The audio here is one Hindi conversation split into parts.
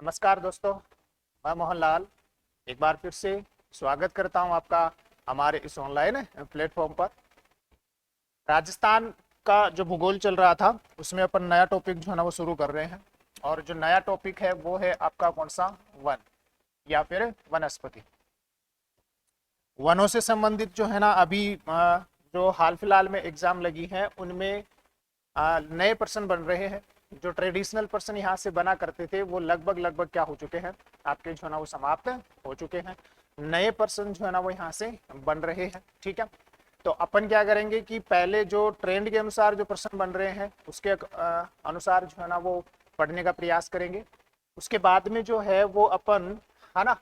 नमस्कार दोस्तों, मैं मोहनलाल एक बार फिर से स्वागत करता हूं आपका हमारे इस ऑनलाइन प्लेटफॉर्म पर। राजस्थान का जो भूगोल चल रहा था उसमें अपन नया टॉपिक जो है ना वो शुरू कर रहे हैं। और जो नया टॉपिक है वो है आपका कौन सा, वन या फिर वनस्पति। वनों से संबंधित जो है ना अभी जो हाल फिलहाल में एग्जाम लगी है उनमें नए पर्सन बन रहे हैं। जो ट्रेडिशनल पर्सन यहाँ से बना करते थे वो लगभग लगभग क्या हो चुके हैं, आपके जो है ना वो समाप्त हो चुके हैं। नए पर्सन जो है ना वो यहाँ से बन रहे हैं। ठीक है, तो अपन क्या करेंगे कि पहले जो ट्रेंड के अनुसार जो पर्सन बन रहे हैं उसके अनुसार जो है ना वो पढ़ने का प्रयास करेंगे। उसके बाद में जो है वो अपन है ना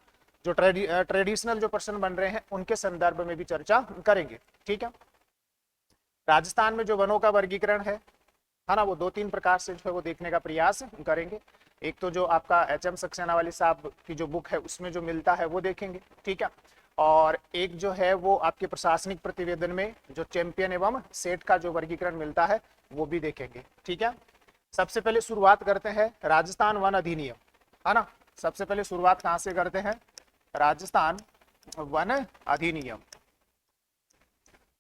जो ट्रेडिशनल जो पर्सन बन रहे हैं उनके संदर्भ में भी चर्चा करेंगे। ठीक है, राजस्थान में जो वनों का वर्गीकरण है ना, वो दो तीन प्रकार से जो है वो देखने का प्रयास करेंगे। एक तो जो आपका एच.एम. सक्सेना वाली साहब की जो बुक है उसमें जो मिलता है वो देखेंगे। ठीक है, और एक जो है वो आपके प्रशासनिक प्रतिवेदन में जो चैंपियन एवं सेट का जो वर्गीकरण मिलता है वो भी देखेंगे। ठीक है, सबसे पहले शुरुआत करते हैं राजस्थान वन अधिनियम, है ना। सबसे पहले शुरुआत कहाँ से करते हैं, राजस्थान वन अधिनियम।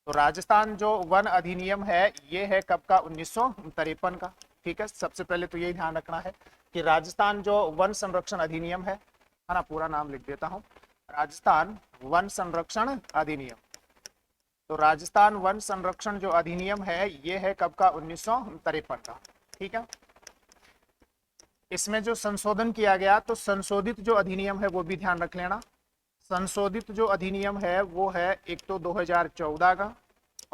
तो राजस्थान जो वन अधिनियम है ये है कब का, 1953 का। ठीक है, सबसे पहले तो यही ध्यान रखना है कि राजस्थान जो वन संरक्षण अधिनियम है ना, पूरा नाम लिख देता हूं, राजस्थान वन संरक्षण अधिनियम। तो राजस्थान वन संरक्षण जो अधिनियम है ये है कब का, 1953 का। ठीक है, इसमें जो संशोधन किया गया तो संशोधित जो अधिनियम है वो भी ध्यान रख लेना। संशोधित जो अधिनियम है वो है एक तो 2014 का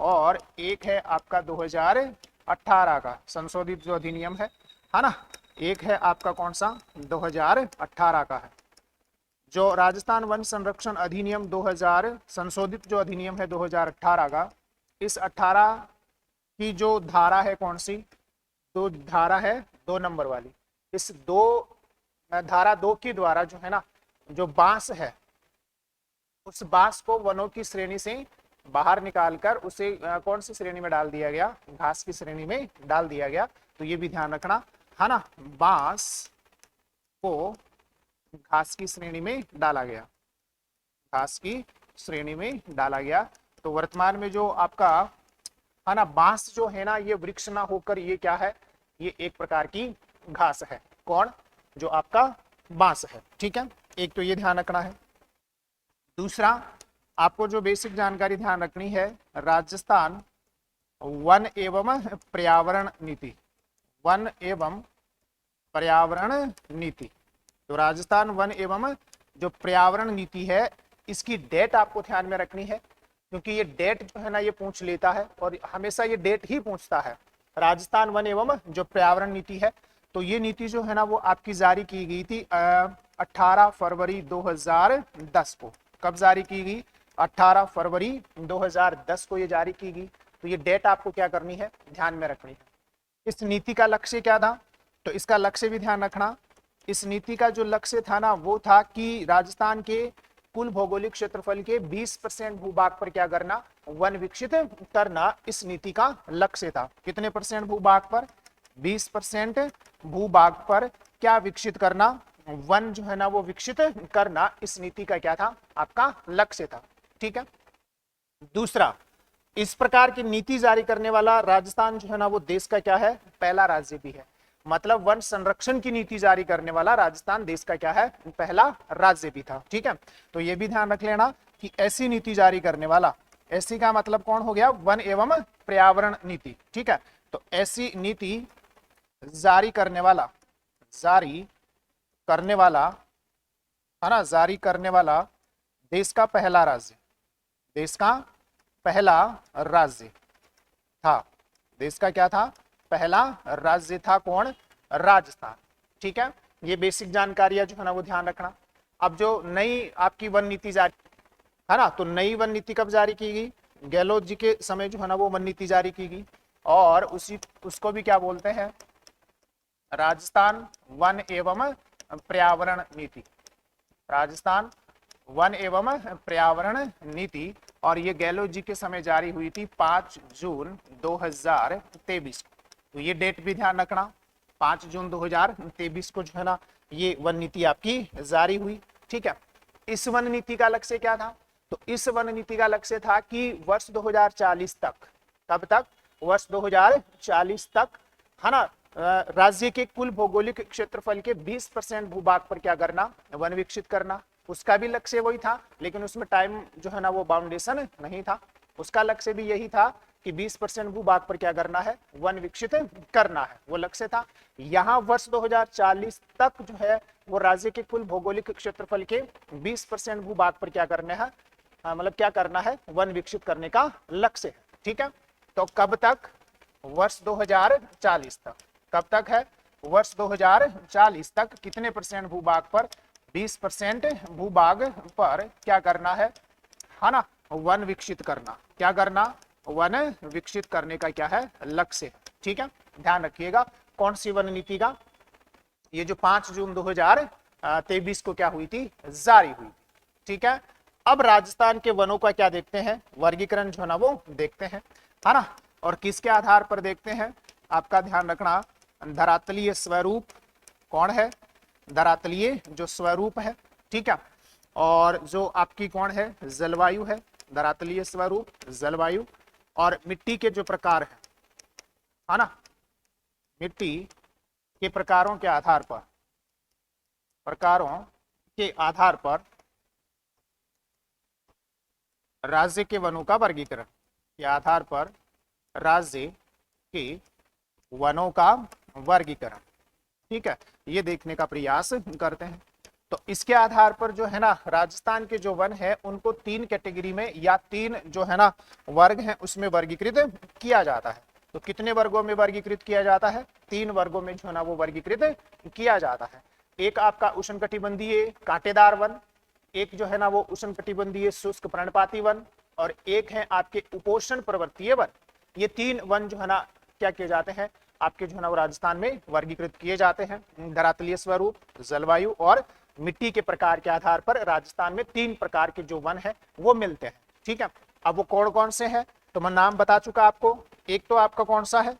और एक है आपका 2018 का। संशोधित जो अधिनियम है ना, एक है आपका कौन सा, 2018 का है। जो राजस्थान वन संरक्षण अधिनियम 2000 संशोधित जो अधिनियम है 2018 का, इस 18 की जो धारा है कौन सी, तो धारा है 2 नंबर वाली। इस धारा 2 के द्वारा जो है ना जो बांस है उस बांस को वनों की श्रेणी से बाहर निकालकर उसे कौन सी श्रेणी में डाल दिया गया, घास की श्रेणी में डाल दिया गया। तो ये भी ध्यान रखना है ना, बांस को घास की श्रेणी में डाला गया, घास की श्रेणी में डाला गया। तो वर्तमान में जो आपका है ना बांस जो है ना ये वृक्ष ना होकर ये क्या है, ये एक प्रकार की घास है। कौन, जो आपका बांस है। ठीक है, एक तो ये ध्यान रखना है। दूसरा आपको जो बेसिक जानकारी ध्यान रखनी है, राजस्थान वन एवं पर्यावरण नीति, वन एवं पर्यावरण नीति। तो राजस्थान वन एवं जो पर्यावरण नीति है इसकी डेट आपको ध्यान में रखनी है, क्योंकि ये डेट जो है ना ये पूछ लेता है और हमेशा ये डेट ही पूछता है। राजस्थान वन एवं जो पर्यावरण नीति है तो ये नीति जो है ना वो आपकी जारी की गई थी 18 फरवरी 2010 को। कब जारी की गई, 18 फरवरी 2010 को ये जारी की गई। तो ये डेट आपको क्या करनी है, ध्यान में रखनी है। इस नीति का लक्ष्य क्या था, तो इसका लक्ष्य भी ध्यान रखना। इस नीति का जो लक्ष्य था ना वो था कि राजस्थान के कुल भौगोलिक क्षेत्रफल के 20% भूभाग पर क्या करना, वन विकसित करना। इस नीति का लक्ष्य था। कितने परसेंट भूभाग पर, 20% भूभाग पर क्या विकसित करना, वन जो है ना वो विकसित करना। इस नीति का क्या था, आपका लक्ष्य था। ठीक है, दूसरा, इस प्रकार की नीति जारी करने वाला राजस्थान जो है ना वो देश का क्या है, पहला राज्य भी है। मतलब वन संरक्षण की नीति जारी करने वाला राजस्थान देश का क्या है, पहला राज्य भी था। ठीक है, तो ये भी ध्यान रख लेना कि ऐसी नीति जारी करने वाला, ऐसी का मतलब कौन हो गया, वन एवं पर्यावरण नीति। ठीक है, तो ऐसी नीति जारी करने वाला, जारी करने वाला है ना, जारी करने वाला देश का पहला राज्य, देश का पहला राज्य था। देश का क्या था, पहला राज्य था। कौन, राजस्थान। ठीक है, ये बेसिक जानकारियां जो है ना वो ध्यान रखना। अब जो नई आपकी वन नीति जारी है ना, तो नई वन नीति कब जारी की गई, गहलोत जी के समय जो है ना वो वन नीति जारी की गई। और उसको भी क्या बोलते हैं, राजस्थान वन एवं पर्यावरण नीति, राजस्थान वन एवं पर्यावरण नीति। और ये गहलोत जी के समय जारी हुई थी 5 जून 2023। तो ये डेट भी ध्यान रखना। 5 जून 2023 को जो है ना ये वन नीति आपकी जारी हुई। ठीक है, इस वन नीति का लक्ष्य क्या था? तो इस वन नीति का लक्ष्य था कि वर्ष 2040 तक, कब तक? वर्ष 2040 तक, है ना, राज्य के कुल भौगोलिक क्षेत्रफल के 20% भूभाग पर क्या करना? वन विकसित करना। उसका भी लक्ष्य वही था, लेकिन उसमें टाइम जो है ना वो बाउंडेशन नहीं था। उसका लक्ष्य भी यही था कि 20% भूभाग पर क्या करना है? वन विकसित करना है, वो लक्ष्य था। यहाँ वर्ष 2040 तक जो है वो राज्य के कुल भौगोलिक क्षेत्रफल के 20% भूभाग पर क्या करना है? मतलब क्या करना है? वन विकसित करने का लक्ष्य है। ठीक है, तो कब तक? वर्ष 2040 तक। कब तक है? वर्ष 2040 तक कितने परसेंट भूभाग पर? 20% भूभाग पर क्या करना है ना? वन विकसित करना। क्या करना? वन विकसित करने का क्या है? लक्ष्य। ठीक है, ध्यान रखिएगा। कौन सी वन नीति का? ये जो 5 जून 2023 को क्या हुई थी? जारी हुई। ठीक है, अब राजस्थान के वनों का क्या देखते हैं? वर्गीकरण जो है ना वो देखते हैं, है ना। और किसके आधार पर देखते हैं? आपका ध्यान रखना, धरातलीय स्वरूप। कौन है? धरातलीय जो स्वरूप है। ठीक है, और जो आपकी कौन है? जलवायु है। धरातलीय स्वरूप, जलवायु, और मिट्टी के जो प्रकार है ना, मिट्टी के प्रकारों के आधार पर, प्रकारों के आधार पर राज्य के वनों का वर्गीकरण के आधार पर राज्य के वनों का वर्गीकरण। ठीक है, ये देखने का प्रयास करते हैं। तो इसके आधार पर जो है ना राजस्थान के जो वन है उनको 3 कैटेगरी में या 3 जो है ना वर्ग हैं उसमें वर्गीकृत किया जाता है। तो कितने वर्गों में वर्गीकृत किया जाता है? 3 वर्गों में जो है ना वो वर्गीकृत किया जाता है। एक आपका उष्णकटिबंधीय कांटेदार वन, एक जो है ना वो उष्णकटिबंधीय शुष्क पर्णपाती वन, और एक है आपके उपोष्ण पर्वतीय वन। ये 3 वन जो है ना क्या किए जाते हैं? आपके जो है ना वो राजस्थान में वर्गीकृत किए जाते हैं। धरातलीय स्वरूप, जलवायु और मिट्टी के प्रकार के आधार पर राजस्थान में 3 प्रकार के जो वन है वो मिलते हैं। ठीक है, अब वो कौन कौन से हैं? तो मैं नाम बता चुका आपको। एक तो आपका कौन सा है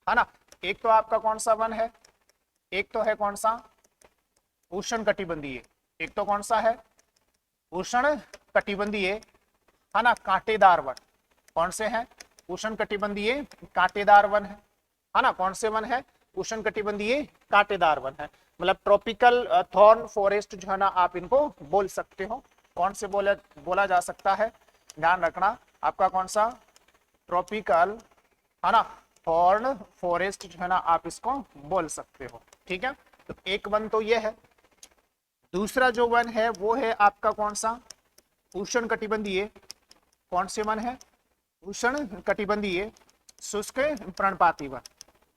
ना? एक तो आपका कौन सा वन है? एक तो है कौन सा? उष्णकटिबंधीय। एक तो कौन सा है? उष्णकटिबंधीय, है ना, कांटेदार वन। कौन से हैं? उष्णकटिबंधीय कांटेदार वन है ना। कौन से वन है? उष्णकटिबंधीय कांटेदार वन है। मतलब ट्रॉपिकल थॉर्न फॉरेस्ट जो है ना आप इनको बोल सकते हो। कौन से बोला जा सकता है? ध्यान रखना, आपका कौन सा? ट्रॉपिकल, है ना, थॉर्न फॉरेस्ट जो है ना आप इसको बोल सकते हो। ठीक है, तो एक वन तो ये है। दूसरा जो वन है वो है आपका कौन सा? उष्णकटिबंधीय। कौन से वन है? उष्णकटिबंधीय शुष्क पर्णपाती वन।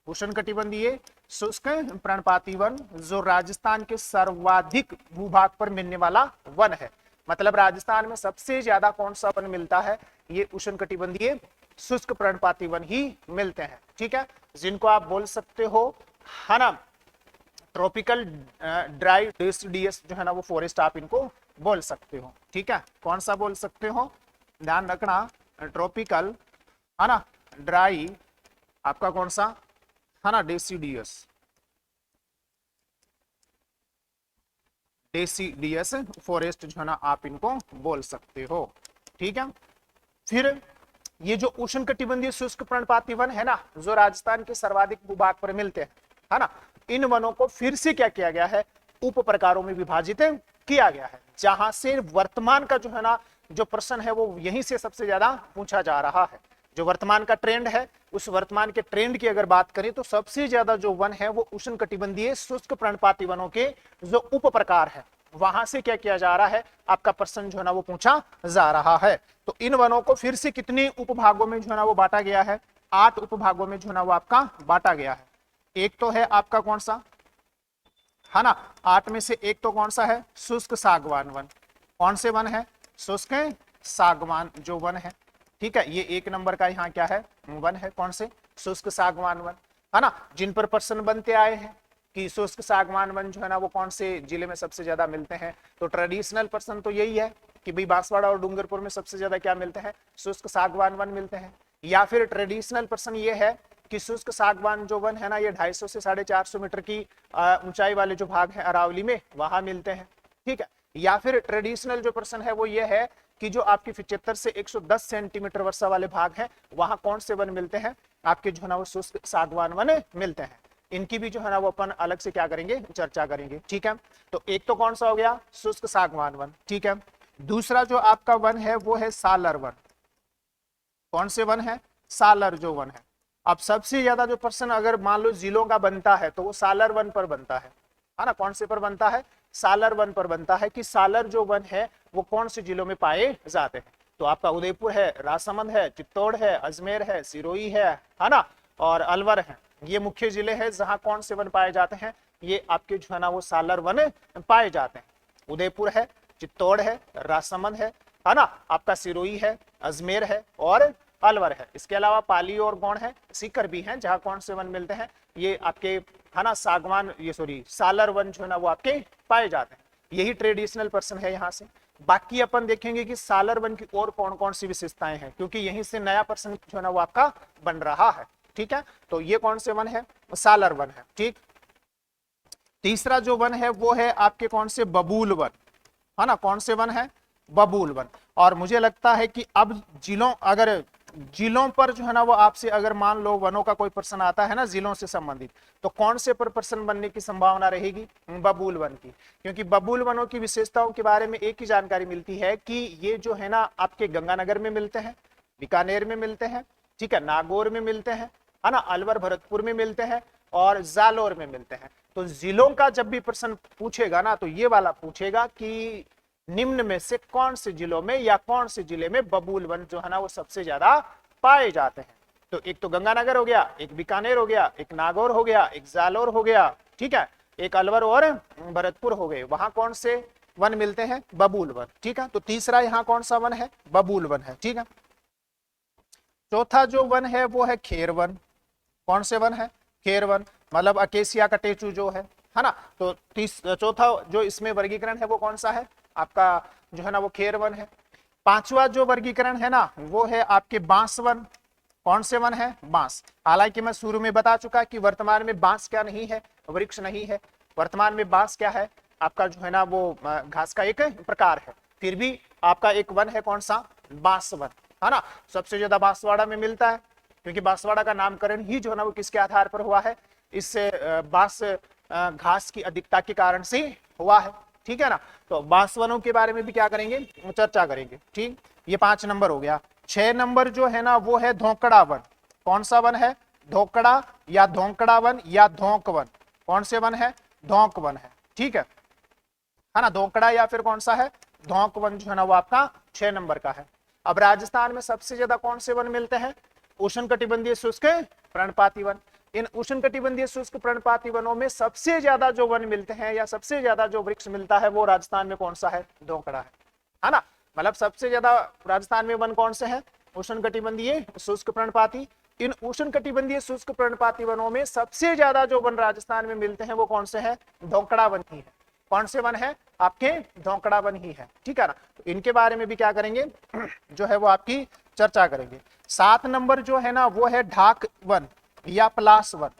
उष्णकटिबंधीय शुष्क पर्णपाती वन जो राजस्थान के सर्वाधिक भूभाग पर मिलने वाला वन है। मतलब राजस्थान में सबसे ज्यादा कौन सा वन मिलता है? ये उष्णकटिबंधीय शुष्क पर्णपाती वन ही मिलते हैं। ठीक है, जिनको आप बोल सकते हो, है ना, ट्रॉपिकल ड्राई डेसिडियस जो है ना वो फॉरेस्ट आप इनको बोल सकते हो। ठीक है, कौन सा बोल सकते हो? ध्यान रखना, ट्रॉपिकल, है ना, ड्राई, आपका कौन सा? है ना, डेसिडियस, डेसिडियस फॉरेस्ट जो है ना आप इनको बोल सकते हो। ठीक है, फिर ये जो उष्णकटिबंधीय शुष्क पर्णपाती वन है ना जो राजस्थान के सर्वाधिक भूभाग पर मिलते हैं, है ना, इन वनों को फिर से क्या किया गया है? उप प्रकारों में विभाजित किया गया है। जहां से वर्तमान का जो है ना जो प्रश्न है वो यहीं से सबसे ज्यादा पूछा जा रहा है। जो वर्तमान का ट्रेंड है, उस वर्तमान के ट्रेंड की अगर बात करें तो सबसे ज्यादा जो वन है वो उष्णकटिबंधीय शुष्क पर्णपाती वनों के जो उप प्रकार है वहां से क्या किया जा रहा है? आपका प्रश्न जो है ना वो पूछा जा रहा है। तो इन वनों को फिर से कितने उपभागों में जो है ना वो बांटा गया है? 8 उपभागों में जो है ना वो आपका बांटा गया है। एक तो है आपका कौन सा, है ना, 8 में से एक तो कौन सा है? शुष्क सागवान वन। कौन से वन है? शुष्क सागवान जो वन है। ठीक है, ये 1 नंबर का यहाँ क्या है? वन है। कौन से? शुष्क सागवान वन, है ना, जिन पर प्रश्न बनते आए हैं कि शुष्क सागवान वन जो है ना वो कौन से जिले में सबसे ज्यादा मिलते हैं। तो ट्रेडिशनल प्रश्न तो यही है कि भाई बांसवाड़ा और डूंगरपुर में सबसे ज्यादा क्या मिलते हैं? शुष्क सागवान वन मिलते हैं। या फिर ट्रेडिशनल प्रश्न ये है कि शुष्क सागवान जो वन है ना, ये 250 से 450 मीटर की ऊंचाई वाले जो भाग है अरावली में वहां मिलते हैं, ठीक है। या फिर ट्रेडिशनल जो पर्सन है वो ये है कि जो आपकी 75 से 110 सेंटीमीटर वर्षा वाले भाग हैं वहां कौन से वन मिलते हैं, आपके जो है ना वो शुष्क सागवान वन मिलते हैं। इनकी भी जो है ना वो अपन अलग से क्या करेंगे, चर्चा करेंगे, ठीक है। तो एक तो कौन सा हो गया, शुष्क सागवान वन, ठीक है। दूसरा जो आपका वन है वो है सालर वन। कौन से वन है, सालर जो वन है। अब सबसे ज्यादा जो पर्सन अगर मान लो जिलों का बनता है तो वो सालर वन पर बनता है ना। कौन से पर बनता है, सालर वन पर बनता है कि सालर जो वन है वो कौन से जिलों में पाए जाते हैं। तो आपका उदयपुर है, राजसमंद है, चित्तौड़ है, अजमेर है, सिरोही है ना, और अलवर है। ये मुख्य जिले हैं जहां कौन से वन पाए जाते हैं, ये आपके जो है ना वो सालर वन पाए जाते हैं। उदयपुर है, चित्तौड़ है, राजसमंद है ना, आपका सिरोही है, अजमेर है और अलवर है। इसके अलावा पाली और गौड़ है, सीकर भी हैं जहां कौन से वन मिलते हैं, ये आपके है ना सागवान, ये सॉरी सालर वन जो है ना वो आपके पाए जाते हैं। यही ट्रेडिशनल पर्सन है यहाँ से। बाकी अपन देखेंगे कि सालर वन की और कौन कौन सी विशेषताएं हैं, क्योंकि यहीं से नया पर्सन जो है ना वो आपका बन रहा है, ठीक है। तो ये कौन से वन है, सालर वन है, ठीक। तीसरा जो वन है वो है आपके कौन से, बबूल वन, है ना। कौन से वन है, बबूल वन। और मुझे लगता है कि अब जिलों पर जो है ना वो आपसे अगर मान लो वनों का कोई पर्सन आता है ना जिलों से संबंधित, तो कौन से पर पर्सन बनने की संभावना रहेगी, बबूल वन की। क्योंकि बबूल वनों की विशेषताओं के बारे में एक ही जानकारी मिलती है कि ये जो है ना आपके गंगानगर में मिलते हैं, बीकानेर में मिलते हैं, ठीक है, नागौर में मिलते हैं, है ना, अलवर भरतपुर में मिलते हैं और जालोर में मिलते हैं। तो जिलों का जब भी प्रश्न पूछेगा ना तो ये वाला पूछेगा कि निम्न में से कौन से जिलों में या कौन से जिले में बबूल वन जो है ना वो सबसे ज्यादा पाए जाते हैं। तो एक तो गंगानगर हो गया, एक बीकानेर हो गया, एक नागौर हो गया, एक जालोर हो गया, ठीक है, एक अलवर और भरतपुर हो गए, वहां कौन से वन मिलते हैं, बबूल वन, ठीक है। तो तीसरा यहाँ कौन सा वन है, बबूल वन है, ठीक है। चौथा जो वन है वो है खेर वन। कौन से वन है, खेर वन, मतलब अकेसिया का टेचू जो है ना। तो चौथा जो इसमें वर्गीकरण है वो कौन सा है, आपका जो है ना वो खेर वन है। पांचवा जो वर्गीकरण है ना वो है आपके बांस वन। कौन से वन है, बांस। हालांकि मैं शुरू में बता चुका कि वर्तमान में बांस क्या नहीं है, वृक्ष नहीं है। वर्तमान में बांस क्या है, आपका जो है ना वो घास का एक प्रकार है। फिर भी आपका एक वन है कौन सा, बांस वन, है ना। सबसे ज्यादा बांसवाड़ा में मिलता है, क्योंकि बांसवाड़ा का नामकरण ही जो है ना वो किसके आधार पर हुआ है, इससे बांस घास की अधिकता के कारण से हुआ है, ठीक है ना। तो बांस वनों के बारे में भी क्या करेंगे, चर्चा करेंगे, ठीक। ये 5 नंबर हो गया। 6 नंबर जो है ना वो है धोकड़ा वन। कौन सा वन है, धोकड़ा या धोकड़ा वन या धोक वन। कौन से वन है, धोक वन है, ठीक है ना। धोकड़ा या फिर कौन सा है, धोक वन जो है ना वो आपका 6 नंबर का है। अब राजस्थान में सबसे ज्यादा कौन से वन मिलते हैं, उष्णकटिबंधीय शुष्क पर्णपाती वन। इन उष्णकटिबंधीय शुष्क पर्णपाती वनों में सबसे ज्यादा जो वन मिलते हैं या सबसे ज्यादा जो वृक्ष मिलता है वो राजस्थान में कौन सा है, धोकड़ा है ना। मतलब सबसे ज्यादा राजस्थान में वन कौन से है, उष्णकटिबंधीय शुष्क पर्णपाती। इन उष्णकटिबंधीय शुष्क पर्णपाती वनों में सबसे ज्यादा जो वन राजस्थान में मिलते हैं वो कौन से है, धोकड़ा वन ही है। कौन से वन है, आपके धोकड़ा वन ही है, ठीक है ना। तो इनके बारे में भी क्या करेंगे, जो है वो आपकी चर्चा करेंगे। 7 नंबर जो है ना वो है ढाक वन या पलास वन।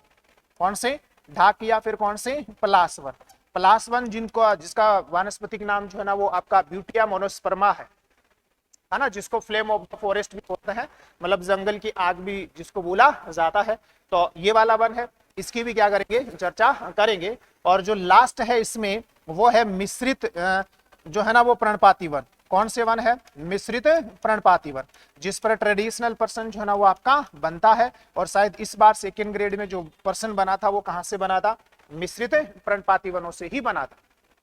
कौन से, ढाक या फिर कौन से, पलास वन। पलास वन जिसका वानस्पतिक नाम जो है ना वो आपका ब्यूटिया मोनोस्पर्मा है ना, जिसको फ्लेम ऑफ द फॉरेस्ट भी बोलते हैं, मतलब जंगल की आग भी जिसको बोला जाता है। तो ये वाला वन है, इसकी भी क्या करेंगे, चर्चा करेंगे। और जो लास्ट है इसमें वो है मिश्रित जो है ना वो पर्णपाती वन। कौन से वन है, मिश्रित पर्णपाती वन, जिस पर ट्रेडिशनल पर्सन जो है ना वो आपका बनता है। और शायद इस बार 2nd ग्रेड में जो पर्सन बना था वो कहां से बना था, मिश्रित पर्णपाती वनों से ही बना था।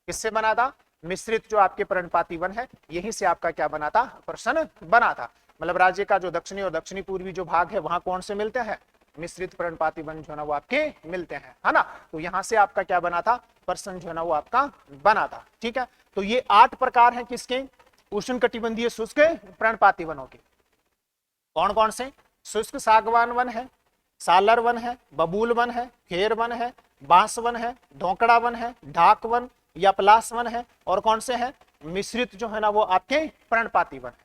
किससे बना था, मिश्रित जो आपके पर्णपाती वन है यहीं से आपका क्या बना था, पर्सन बना था। मतलब राज्य का जो दक्षिणी और दक्षिणी पूर्वी जो भाग है वहां कौन से मिलते हैं, मिश्रित पर्णपाती वन जो है ना वो आपके मिलते हैं, है ना। तो यहां से आपका क्या बना था, पर्सन जो है ना वो आपका बना था, ठीक है। तो ये 8 प्रकार हैं किसके, उष्णकटिबंधीय शुष्क पर्णपाती वनों के। कौन कौन से, शुष्क सागवान वन है, सालर वन है, बबूल वन है, खेर वन है, बांस वन है, धोकड़ा वन है, ढाक वन या पलास वन है, और कौन से है, मिश्रित जो है ना वो आपके पर्णपाती वन है,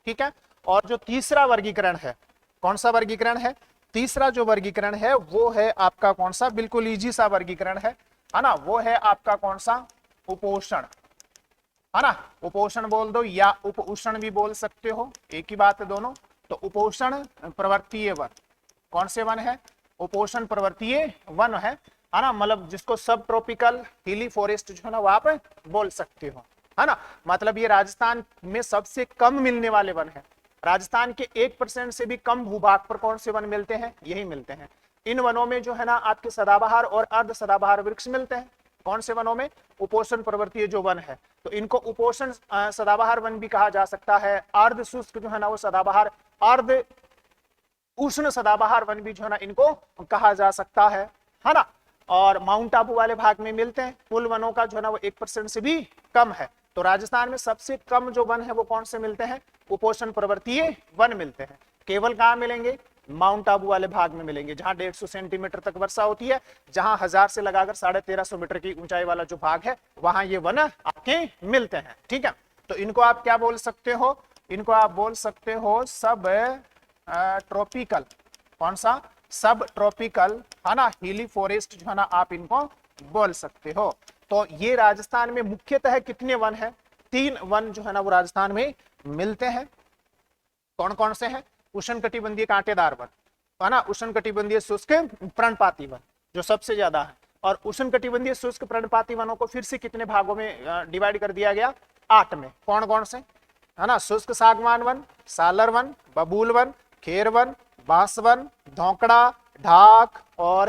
ठीक है। और जो तीसरा वर्गीकरण है, कौन सा वर्गीकरण है, तीसरा जो वर्गीकरण है वो है आपका कौन सा, बिल्कुल इजी सा वर्गीकरण है ना, वो है आपका कौन सा, उपोषण, है ना। उपोषण बोल दो या उप उष्ण भी बोल सकते हो, एक ही बात है दोनों। तो उपोषण प्रवर्तीय वन, कौन से वन है, उपोषण प्रवर्तीय वन है ना, मतलब जिसको सब ट्रॉपिकल हिली फॉरेस्ट जो है ना वो आप बोल सकते हो, है ना। मतलब ये राजस्थान में सबसे कम मिलने वाले वन है। राजस्थान के 1% से भी कम भूभाग पर कौन से वन मिलते हैं, यही मिलते हैं। इन वनों में जो है ना आपके सदाबहार और अर्ध सदाबहार वृक्ष मिलते हैं। कौन से वनों में, उपोषण प्रवर्तीय जो वन है, तो इनको उपोषण सदाबहार वन भी कहा जा सकता है। अर्ध शुष्क जो है ना वो सदाबहार, अर्ध उष्ण सदाबहार वन भी जो है ना इनको कहा जा सकता है ना। और माउंट आबू वाले भाग में मिलते हैं। कुल वनों का जो है ना वो 1% से भी कम है। तो राजस्थान में सबसे कम जो वन है वो कौन से मिलते हैं, उपोषण प्रवर्तीय वन मिलते हैं। केवल कहां मिलेंगे, माउंट आबू वाले भाग में मिलेंगे, जहां 150 सेंटीमीटर तक वर्षा होती है, जहां 1000 से लगाकर 1350 मीटर की ऊंचाई वाला जो भाग है वहां ये वन आपके मिलते हैं। ठीक है, तो इनको आप क्या बोल सकते हो, इनको आप बोल सकते हो सब ट्रॉपिकल, कौन सा, सब ट्रॉपिकल, है ना, हिली फॉरेस्ट जो है ना आप इनको बोल सकते हो। तो ये राजस्थान में मुख्यतः कितने वन है, 3 वन जो है ना वो राजस्थान में मिलते हैं। कौन कौन से हैं, उष्णकटिबंधीय कांटेदार वन, है ना, उष्णकटिबंधीय शुष्क पर्णपाती वन जो सबसे ज्यादा है। और उष्णकटिबंधीय शुष्क पर्णपाती वनों को फिर से कितने भागों में डिवाइड कर दिया गया, 8 में। कौन कौन से, है ना, शुष्क सागवान वन, सालर वन, बबूल वन, खेर वन, बांस वन, धौकड़ा, ढाक और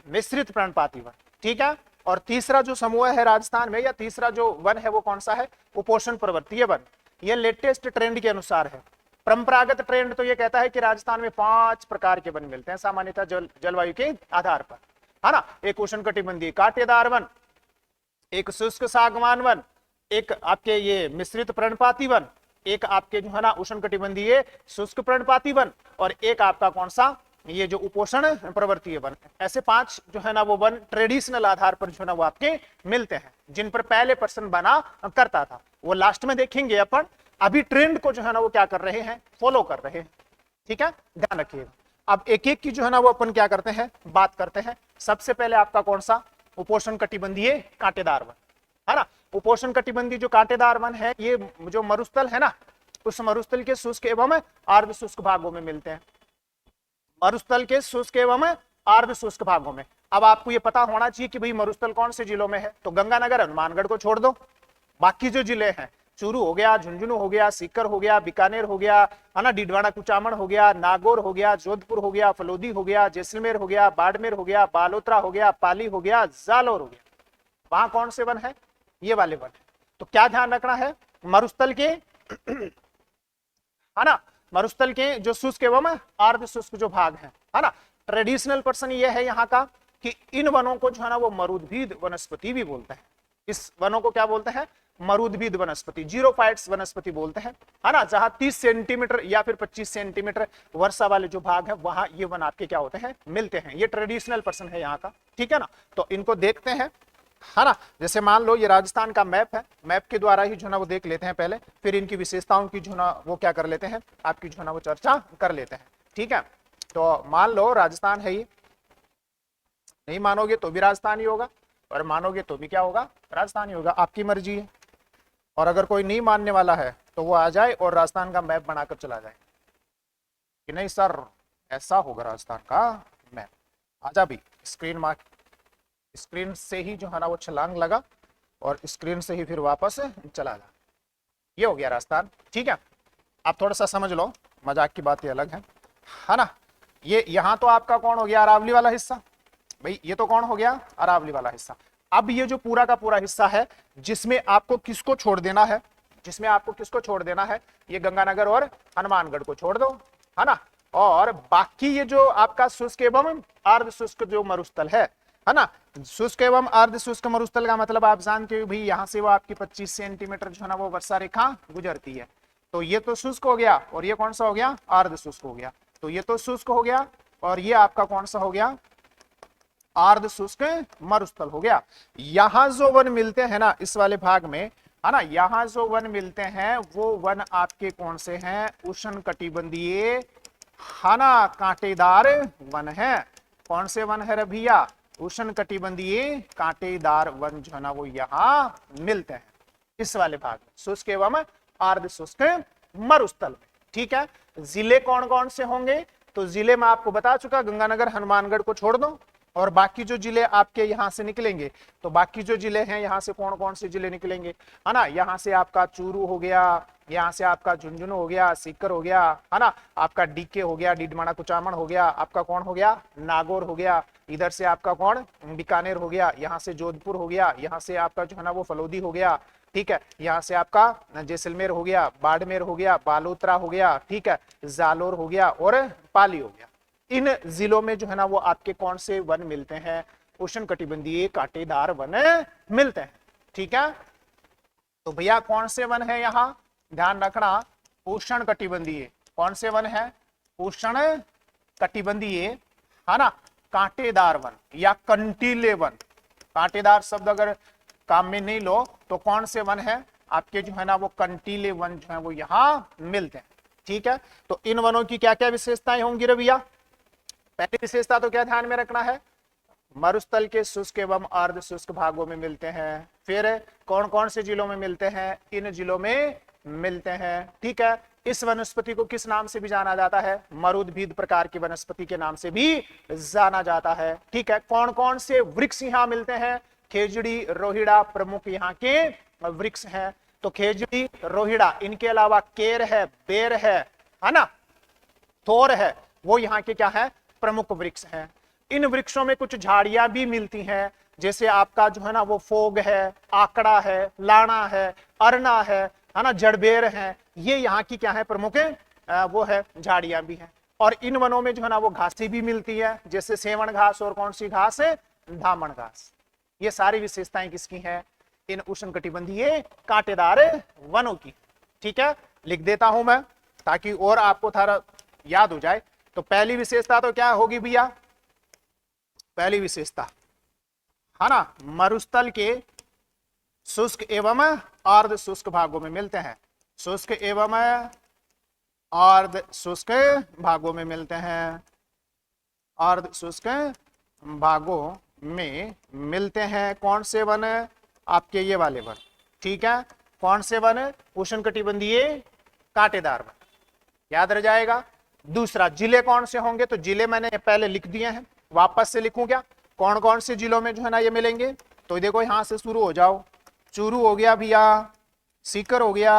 मिश्रित पर्णपाती वन। ठीक है, और तीसरा जो समूह है राजस्थान में, या तीसरा जो वन है वो कौन सा है, उपोषण प्रवर्तीय वन। ये लेटेस्ट ट्रेंड के अनुसार है। परंपरागत ट्रेंड तो ये कहता है कि राजस्थान में 5 प्रकार के वन मिलते हैं सामान्यतः जलवायु के आधार पर, है ना। एक उष्णकटिबंधीय कांटेदार वन, एक शुष्क सागवान वन, एक आपके ये मिश्रित पर्णपाती वन, एक आपके जो है ना उष्णकटिबंधीय शुष्क पर्णपाती वन, और एक आपका कौन सा, ये जो उपोषण प्रवर्तीय वन। ऐसे 5 जो है ना वो वन ट्रेडिशनल आधार पर जो है ना वो आपके मिलते हैं, जिन पर पहले पर्सन बना करता था। वो लास्ट में देखेंगे अपन। अभी ट्रेंड को जो है ना वो क्या कर रहे हैं, फॉलो कर रहे हैं। ठीक है, ध्यान रखिएगा। अब एक एक की जो है ना वो अपन क्या करते हैं, बात करते हैं। सबसे पहले आपका कौन सा, उपोषण कटिबंधीय कांटेदार वन, है ना। उपोषण कटिबंधीय जो कांटेदार वन है, ये जो मरुस्थल है ना, उस मरुस्थल के शुष्क एवं अर्ध शुष्क भागों में मिलते हैं। मरुस्थल के शुष्क एवं अर्ध शुष्क भागों में। अब आपको ये पता होना चाहिए कि भाई मरुस्थल कौन से जिलों में है, तो गंगानगर हनुमानगढ़ को छोड़ दो, बाकी जो जिले हैं, चूरू हो गया, झुंझुनू हो गया, सीकर हो गया, बीकानेर हो गया, है ना, डीडवाना कुचामन हो गया, नागौर हो गया, जोधपुर हो गया, फलोदी हो गया, जैसलमेर हो गया, बाड़मेर हो गया, बालोतरा हो गया, पाली हो गया, जालौर हो गया, वहां कौन से वन है, ये वाले वन। तो क्या ध्यान रखना है, मरुस्थल के है ना, मरुस्थल के जो शुष्क एवं अर्ध शुष्क जो भाग है ना। ट्रेडिशनल पर्सन ये है यहाँ का कि इन वनों को जो है ना वो मरुद्भिद वनस्पति भी बोलते हैं। इस वनों को क्या बोलते हैं, मरुद्भिद वनस्पति, जीरोफाइट्स वनस्पति बोलते हैं, है ना। जहां 30 सेंटीमीटर या फिर 25 सेंटीमीटर वर्षा वाले जो भाग है वहां ये वन आपके क्या होते हैं, मिलते हैं। ये ट्रेडिशनल पर्सन है यहाँ का, ठीक है ना। तो इनको देखते हैं, है ना। जैसे मान लो ये राजस्थान का मैप है, मैप के द्वारा ही जो ना वो देख लेते हैं पहले, फिर इनकी विशेषताओं की जो ना वो क्या कर लेते हैं, आपकी जो ना वो चर्चा कर लेते हैं। ठीक है, तो मान लो राजस्थान है ये, नहीं मानोगे तो भी राजस्थान ही होगा, और मानोगे तो भी क्या होगा, राजस्थान ही होगा, आपकी मर्जी है। और अगर कोई नहीं मानने वाला है तो वो आ जाए और राजस्थान का मैप बनाकर चला जाए कि नहीं सर ऐसा होगा राजस्थान का मैप। आजा भी, स्क्रीन मार्क, स्क्रीन से ही जो है ना वो छलांग लगा और स्क्रीन से ही फिर वापस चला जा। ये हो गया राजस्थान, ठीक है। आप थोड़ा सा समझ लो, मजाक की बात ये अलग है ना। ये यहाँ तो आपका कौन हो गया, अरावली वाला हिस्सा, भाई ये तो कौन हो गया, अरावली वाला हिस्सा। अब ये जो पूरा का पूरा हिस्सा है जिसमें आपको किसको छोड़ देना है, जिसमें आपको किसको छोड़ देना है, ये गंगानगर और हनुमानगढ़ को छोड़ दो, है ना। और बाकी ये जो आपका शुष्क एवं अर्ध शुष्क जो मरुस्थल है ना, शुष्क एवं अर्ध शुष्क मरुस्थल का मतलब आप जानते हो भाई, यहाँ से वो आपकी 25 सेंटीमीटर जो है ना वो वर्षा रेखा गुजरती है। तो ये तो शुष्क हो गया, और ये कौन सा हो गया, अर्ध शुष्क हो गया। तो ये तो शुष्क हो गया, और ये आपका कौन सा हो गया, अर्ध शुष्क मरुस्थल हो गया। यहां जो वन मिलते हैं ना इस वाले भाग में, है ना, यहां जो वन मिलते हैं वो वन आपके कौन से हैं, उष्णकटिबंधीय है ना, कांटेदार वन है। कौन से वन है रे भैया? उष्ण कटिबंधीय कांटेदार वन जो है ना वो यहाँ मिलते हैं इस वाले भाग में, शुष्क एवं अर्ध शुष्क मरुस्थल में। ठीक है, जिले कौन कौन से होंगे? तो जिले में आपको बता चुका, गंगानगर हनुमानगढ़ को छोड़ दो और बाकी जो जिले आपके यहाँ से निकलेंगे, तो बाकी जो जिले हैं यहाँ से कौन कौन से जिले निकलेंगे, है ना, यहाँ से आपका चूरू हो गया, यहाँ से आपका झुंझुनू हो गया, सीकर हो गया, है ना, आपका डीके हो गया, डीडमाना कुचामन हो गया, आपका कौन हो गया, नागौर हो गया, इधर से आपका कौन, बीकानेर हो गया, यहाँ से जोधपुर हो गया, यहाँ से आपका जो है ना वो फलोदी हो गया। ठीक है, यहाँ से आपका जैसलमेर हो गया, बाड़मेर हो गया, बालोतरा हो गया, ठीक है, जालोर हो गया और पाली हो गया। इन जिलों में जो है ना वो आपके कौन से वन मिलते हैं? उष्ण कटिबंधीय कांटेदार वन मिलते हैं। ठीक है, तो भैया कौन से वन है यहाँ? ध्यान रखना, उष्ण कटिबंधीय। कौन से वन है? उष्ण कटिबंधीय, है ना, कांटेदार वन या कंटीले वन। कांटेदार शब्द अगर काम में नहीं लो तो कौन से वन है आपके जो है ना वो कंटीले वन जो है वो यहाँ मिलते हैं। ठीक है, तो इन वनों की क्या क्या विशेषताएं होंगी रे भैया? पहली विशेषता तो क्या ध्यान में रखना है? मरुस्थल के शुष्क एवं अर्ध शुष्क भागों में मिलते हैं। फिर कौन कौन से जिलों में मिलते हैं? इन जिलों में मिलते हैं। ठीक है, इस वनस्पति को किस नाम से भी जाना जाता है? मरुद्भिद प्रकार की वनस्पति के नाम से भी जाना जाता है। ठीक है, कौन कौन से वृक्ष यहाँ मिलते हैं? खेजड़ी, रोहिड़ा प्रमुख यहाँ के वृक्ष हैं। तो खेजड़ी, रोहिड़ा, इनके अलावा केर है, बेर है ना, थोर है, वो यहाँ के क्या है? प्रमुख वृक्ष हैं। इन वृक्षों में कुछ झाड़ियां भी मिलती हैं, जैसे आपका जो है ना वो फोग है, आकड़ा है, लाना है, अरना है ना, जड़बेर है, ये यहाँ की क्या है? प्रमुख वो है, झाड़ियां भी हैं। और इन वनों में जो है ना वो घासें भी मिलती है, जैसे सेवण घास और कौन सी घास है? धामण घास। ये सारी विशेषताएं किसकी हैं? इन उष्णकटिबंधीय कांटेदार वनों की। ठीक है, लिख देता हूं मैं ताकि और आपको थोड़ा याद हो जाए। तो पहली विशेषता तो क्या होगी भैया? पहली विशेषता, है ना, मरुस्थल के शुष्क एवं अर्ध शुष्क भागों में मिलते हैं। शुष्क एवं अर्ध शुष्क भागों में मिलते हैं। अर्ध शुष्क भागों में मिलते हैं कौन से वन? आपके ये वाले वन। ठीक है, कौन से वन? उष्णकटिबंधीय कांटेदार वन, याद रह जाएगा। दूसरा, जिले कौन से होंगे? तो जिले मैंने पहले लिख दिए हैं, वापस से लिखूं क्या? कौन कौन से जिलों में जो है ना ये मिलेंगे? तो देखो यहां से शुरू हो जाओ। चूरू हो गया भैया, सीकर हो गया,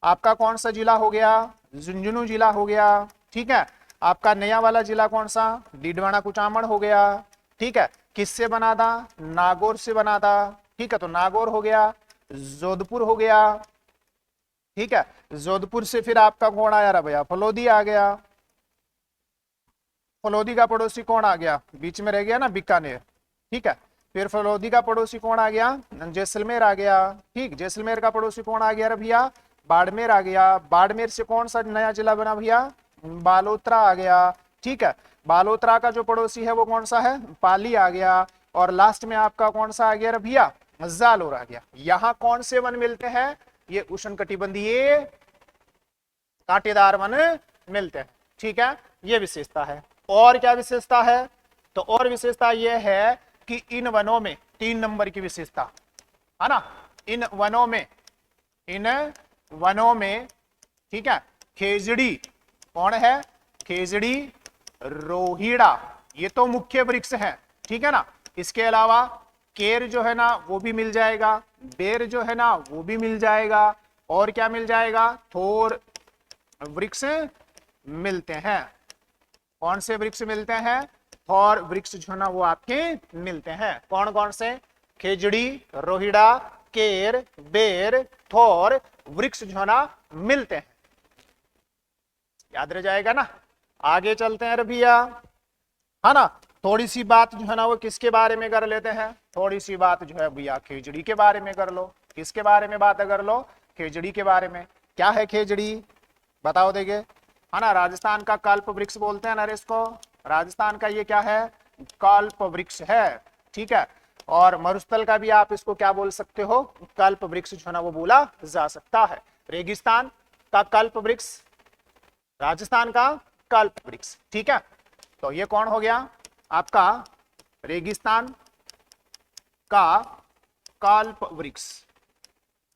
आपका कौन सा जिला हो गया? झुंझुनू जिला हो गया। ठीक है, आपका नया वाला जिला कौन सा? डीडवाना कुचामन हो गया। ठीक है, किससे बना था? नागौर से बना था। ठीक है, तो नागौर हो गया, जोधपुर हो गया। ठीक है, जोधपुर से फिर आपका कौन आया रहा भैया? फलोदी आ गया। फलोदी का पड़ोसी कौन आ गया? बीच में रह गया ना, बीकानेर। ठीक है, फिर फलोदी का पड़ोसी कौन आ गया? जैसलमेर आ गया। ठीक, जैसलमेर का पड़ोसी कौन आ गया भैया? बाड़मेर आ गया। बाड़मेर से कौन सा नया जिला बना भैया? बालोतरा आ गया। ठीक है, बालोतरा का जो पड़ोसी है वो कौन सा है? पाली आ गया। और लास्ट में आपका कौन सा आ गया भैया? जालोर आ गया। यहां कौन से वन मिलते हैं? ये उष्णकटिबंधीय कांटेदार वन मिलते हैं। ठीक है, ये विशेषता है। और क्या विशेषता है? तो और विशेषता यह है कि इन वनों में 3 नंबर की विशेषता, है ना, इन वनों में ठीक है, खेजड़ी कौन है? खेजड़ी, रोहिड़ा, ये तो मुख्य वृक्ष है। ठीक है ना, इसके अलावा केर जो है ना वो भी मिल जाएगा, बेर जो है ना वो भी मिल जाएगा, और क्या मिल जाएगा? थोर वृक्ष मिलते हैं। कौन से वृक्ष मिलते हैं? थोर वृक्ष जो है ना वो आपके मिलते हैं। कौन कौन से? खेजड़ी, रोहिड़ा, केर, बेर, थोर वृक्ष जो है ना मिलते हैं। याद रह जाएगा ना। आगे चलते हैं भैया, है ना। थोड़ी सी बात जो है ना वो किसके बारे में कर लेते हैं? थोड़ी सी बात जो है भैया खेजड़ी के बारे में कर लो। किसके बारे में बात कर लो? खेजड़ी के बारे में। क्या है खेजड़ी? बताओ देंगे, है ना। राजस्थान का कल्प वृक्ष बोलते हैं नरेश को। राजस्थान का ये क्या है? कल्प वृक्ष है। ठीक है, और मरुस्थल का भी आप इसको क्या बोल सकते हो? कल्प वृक्ष जो है ना वो बोला जा सकता है। रेगिस्तान का कल्प वृक्ष, राजस्थान का कल्प वृक्ष। ठीक है, तो ये कौन हो गया आपका रेगिस्तान का कल्प वृक्ष,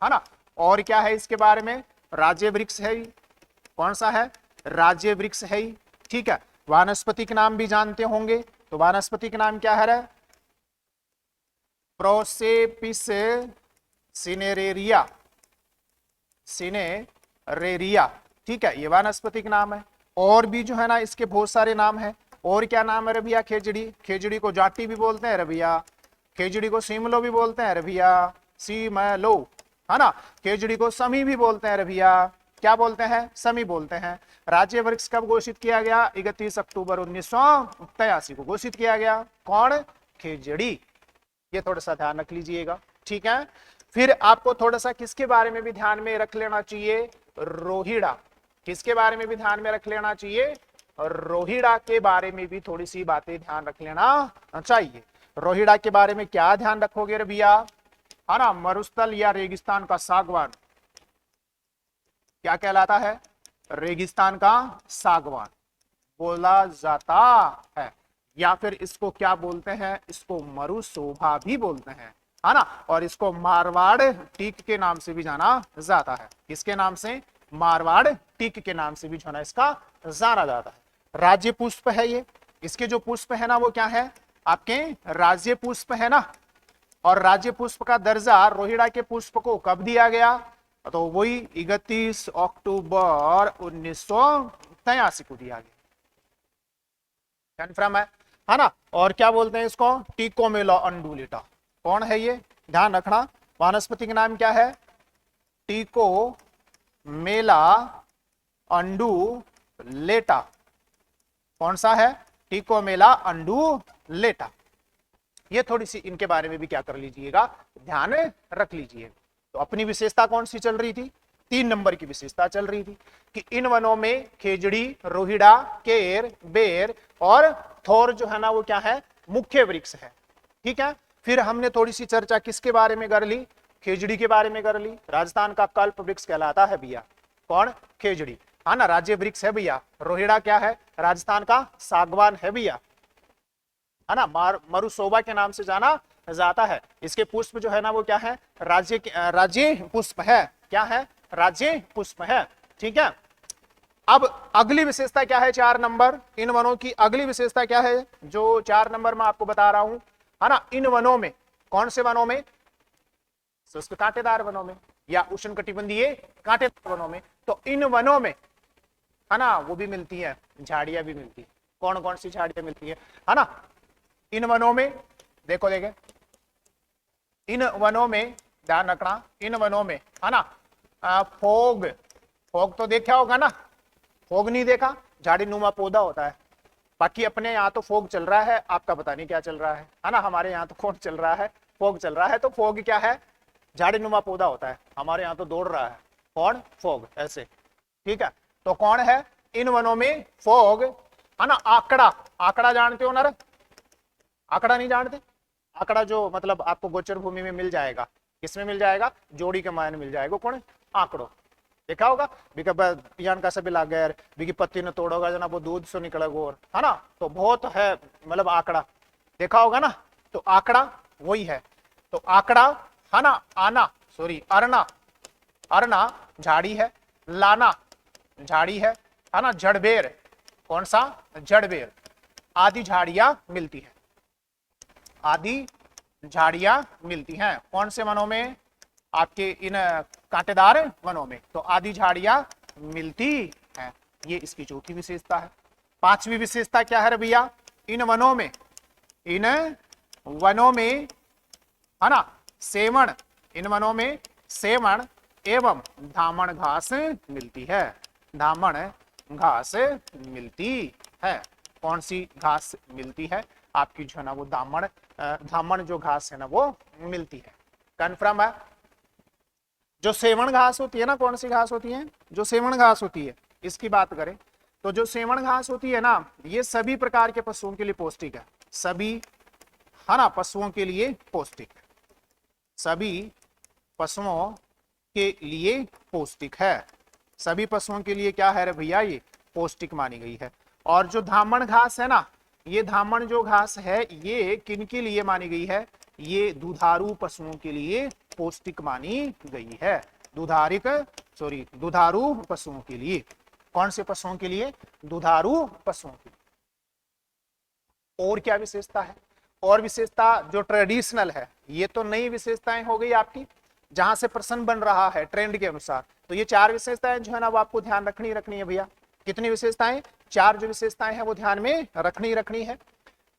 है ना। और क्या है इसके बारे में, राज्य वृक्ष है, कौन सा है, राज्य वृक्ष है। ठीक है, वानस्पतिक नाम भी जानते होंगे, तो वानस्पतिक नाम क्या है, प्रोसेपिस सिनेरेरिया, सिनेरेरिया। ठीक है, ये वानस्पतिक नाम है। और भी जो है ना इसके बहुत सारे नाम है। और क्या नाम है रे भैया, खेजड़ी, खेजड़ी को जाटी भी बोलते हैं रे भैया, खेजड़ी को सीमलो भी बोलते हैं रे भैया, सीमलो, है ना। खेजड़ी को समी भी बोलते हैं रे भैया, क्या बोलते हैं, समी बोलते हैं। राज्य वृक्ष कब घोषित किया गया, 31 अक्टूबर 1983 को घोषित किया गया। कौन, खेजड़ी। ये थोड़ा सा ध्यान रख लीजिएगा। ठीक है, फिर आपको थोड़ा सा किसके बारे में भी ध्यान में रख लेना चाहिए, रोहिड़ा। किसके बारे में भी ध्यान में रख लेना चाहिए, रोहिड़ा के बारे में भी थोड़ी सी बातें ध्यान रख लेना चाहिए। रोहिड़ा के बारे में क्या ध्यान रखोगे रे भैया, है ना, मरुस्थल या रेगिस्तान का सागवान, क्या कहलाता है, रेगिस्तान का सागवान बोला जाता है। या फिर इसको क्या बोलते हैं, इसको मरुशोभा भी बोलते हैं, है ना। और इसको मारवाड़ टीक के नाम से भी जाना जाता है। किसके नाम से, मारवाड़ टीक के नाम से भी जो है इसका जाना जाता है। राज्य पुष्प है ये, इसके जो पुष्प है ना वो क्या है, आपके राज्य पुष्प है ना। और राज्य पुष्प का दर्जा रोहिड़ा के पुष्प को कब दिया गया, तो वही 31 अक्टूबर 1983 को दिया गया। कन्फर्म है ना। और क्या बोलते हैं इसको, टिकोमेला अंडुलेटा। कौन है ये, ध्यान रखना, वानस्पतिक नाम क्या है, टिकोमेला अंडुलेटा। कौन सा है, टिकोमेला अंडुलेटा। ये थोड़ी सी इनके बारे में भी क्या कर लीजिएगा, ध्यान रख लीजिएगा। तो अपनी विशेषता कौन सी चल रही थी, 3 नंबर की विशेषता चल रही थी कि इन वनों में खेजड़ी, रोहिड़ा, केर, बेर और थोर जो है ना वो क्या है, मुख्य वृक्ष है। ठीक है, फिर हमने थोड़ी सी चर्चा किसके बारे में कर ली, खेजड़ी के बारे में कर ली। राजस्थान का कल्प वृक्ष कहलाता है भैया, कौन, खेजड़ी, है ना, राज्य वृक्ष है भैया। रोहिड़ा क्या है, राजस्थान का सागवान है भैया, है ना, मरुशोभा के नाम से जाना जाता है। इसके पुष्प जो है ना वो क्या है, राज्य पुष्प है, क्या है, राज्य पुष्प है। ठीक है, अब अगली विशेषता क्या है, 4 नंबर, इन वनों की अगली विशेषता क्या है, जो 4 नंबर में आपको बता रहा हूं, है ना। इन वनों में, कौन से वनों में, शुष्क कांटेदार वनों में या उष्णकटिबंधीय कांटेदार वनों में। तो इन वनों में, है ना, वो भी मिलती है, झाड़ियां भी मिलती है। कौन कौन सी झाड़ियां मिलती है ना, इन वनों में, देखो देखे, इन वनों में ध्यान रखना, इन वनों में, है ना, फोग, फोग तो देखा होगा ना, फोग नहीं देखा, झाड़ी नुमा पौधा होता है। बाकी अपने यहाँ तो फोग चल रहा है, आपका पता नहीं क्या चल रहा है ना। हमारे यहाँ तो कौन चल रहा है, फोग चल रहा है। तो फोग क्या है, झाड़ी नुमा पौधा होता है, हमारे यहाँ तो दौड़ रहा है, कौन, फोग, ऐसे। ठीक है, तो कौन है इन वनों में, फोग, है ना। आंकड़ा, आंकड़ा जानते हो ना, आंकड़ा नहीं जानते, आंकड़ा जो मतलब आपको गोचर भूमि में मिल जाएगा, किसमें मिल जाएगा, जोड़ी के मायने मिल जाएगा, कौन, आंकड़ो, देखा होगा, पियान का सभी लाग गया, बिकी पत्ती ने तोड़ोगा जना वो दूध से निकला गोर, है ना। तो बहुत है, मतलब आंकड़ा देखा होगा ना। तो आंकड़ा वही है। तो आंकड़ा, है ना, आना, सॉरी, अरना, अरना झाड़ी है, लाना झाड़ी है ना, जड़बेर, कौन सा, जड़बेर, आदि झाड़ियां मिलती है, आदि झाड़ियां मिलती हैं। कौन से वनों में, आपके इन कांटेदार वनों में, तो आदि झाड़ियां मिलती हैं। ये इसकी चौथी विशेषता है। 5वीं विशेषता क्या है भैया, इन वनों में, इन वनों में, है ना, सेवण, इन वनों में सेवण एवं धामण घास मिलती है, धामण घास मिलती है। कौन सी घास मिलती है, आपकी जो है ना वो धामण जो घास है ना वो मिलती है। कन्फर्म है। जो सेवण घास होती है ना, कौन सी घास होती है, जो सेवण घास होती है, इसकी बात करें तो जो सेवण घास होती है ना, ये सभी प्रकार के पशुओं के लिए पौष्टिक है, सभी, है ना, पशुओं के लिए पौष्टिक, सभी पशुओं के लिए पौष्टिक है, सभी पशुओं के लिए क्या है रे भैया, ये पौष्टिक मानी गई है। और जो धामण घास है ना, ये धामण जो घास है ये किनके लिए मानी गई है, ये दुधारू पशुओं के लिए पौष्टिक मानी गई है। दुधारू पशुओं के लिए। कौन से पशुओं के लिए, दुधारू पशुओं के लिए। और क्या विशेषता है, और विशेषता जो ट्रेडिशनल है, ये तो नई विशेषताएं हो गई आपकी, जहां से प्रश्न बन रहा है ट्रेंड के अनुसार। तो ये 4 विशेषताएं जो है ना वो आपको ध्यान रखनी है भैया। कितनी विशेषताएं, 4 जो विशेषताएं हैं वो ध्यान में रखनी है।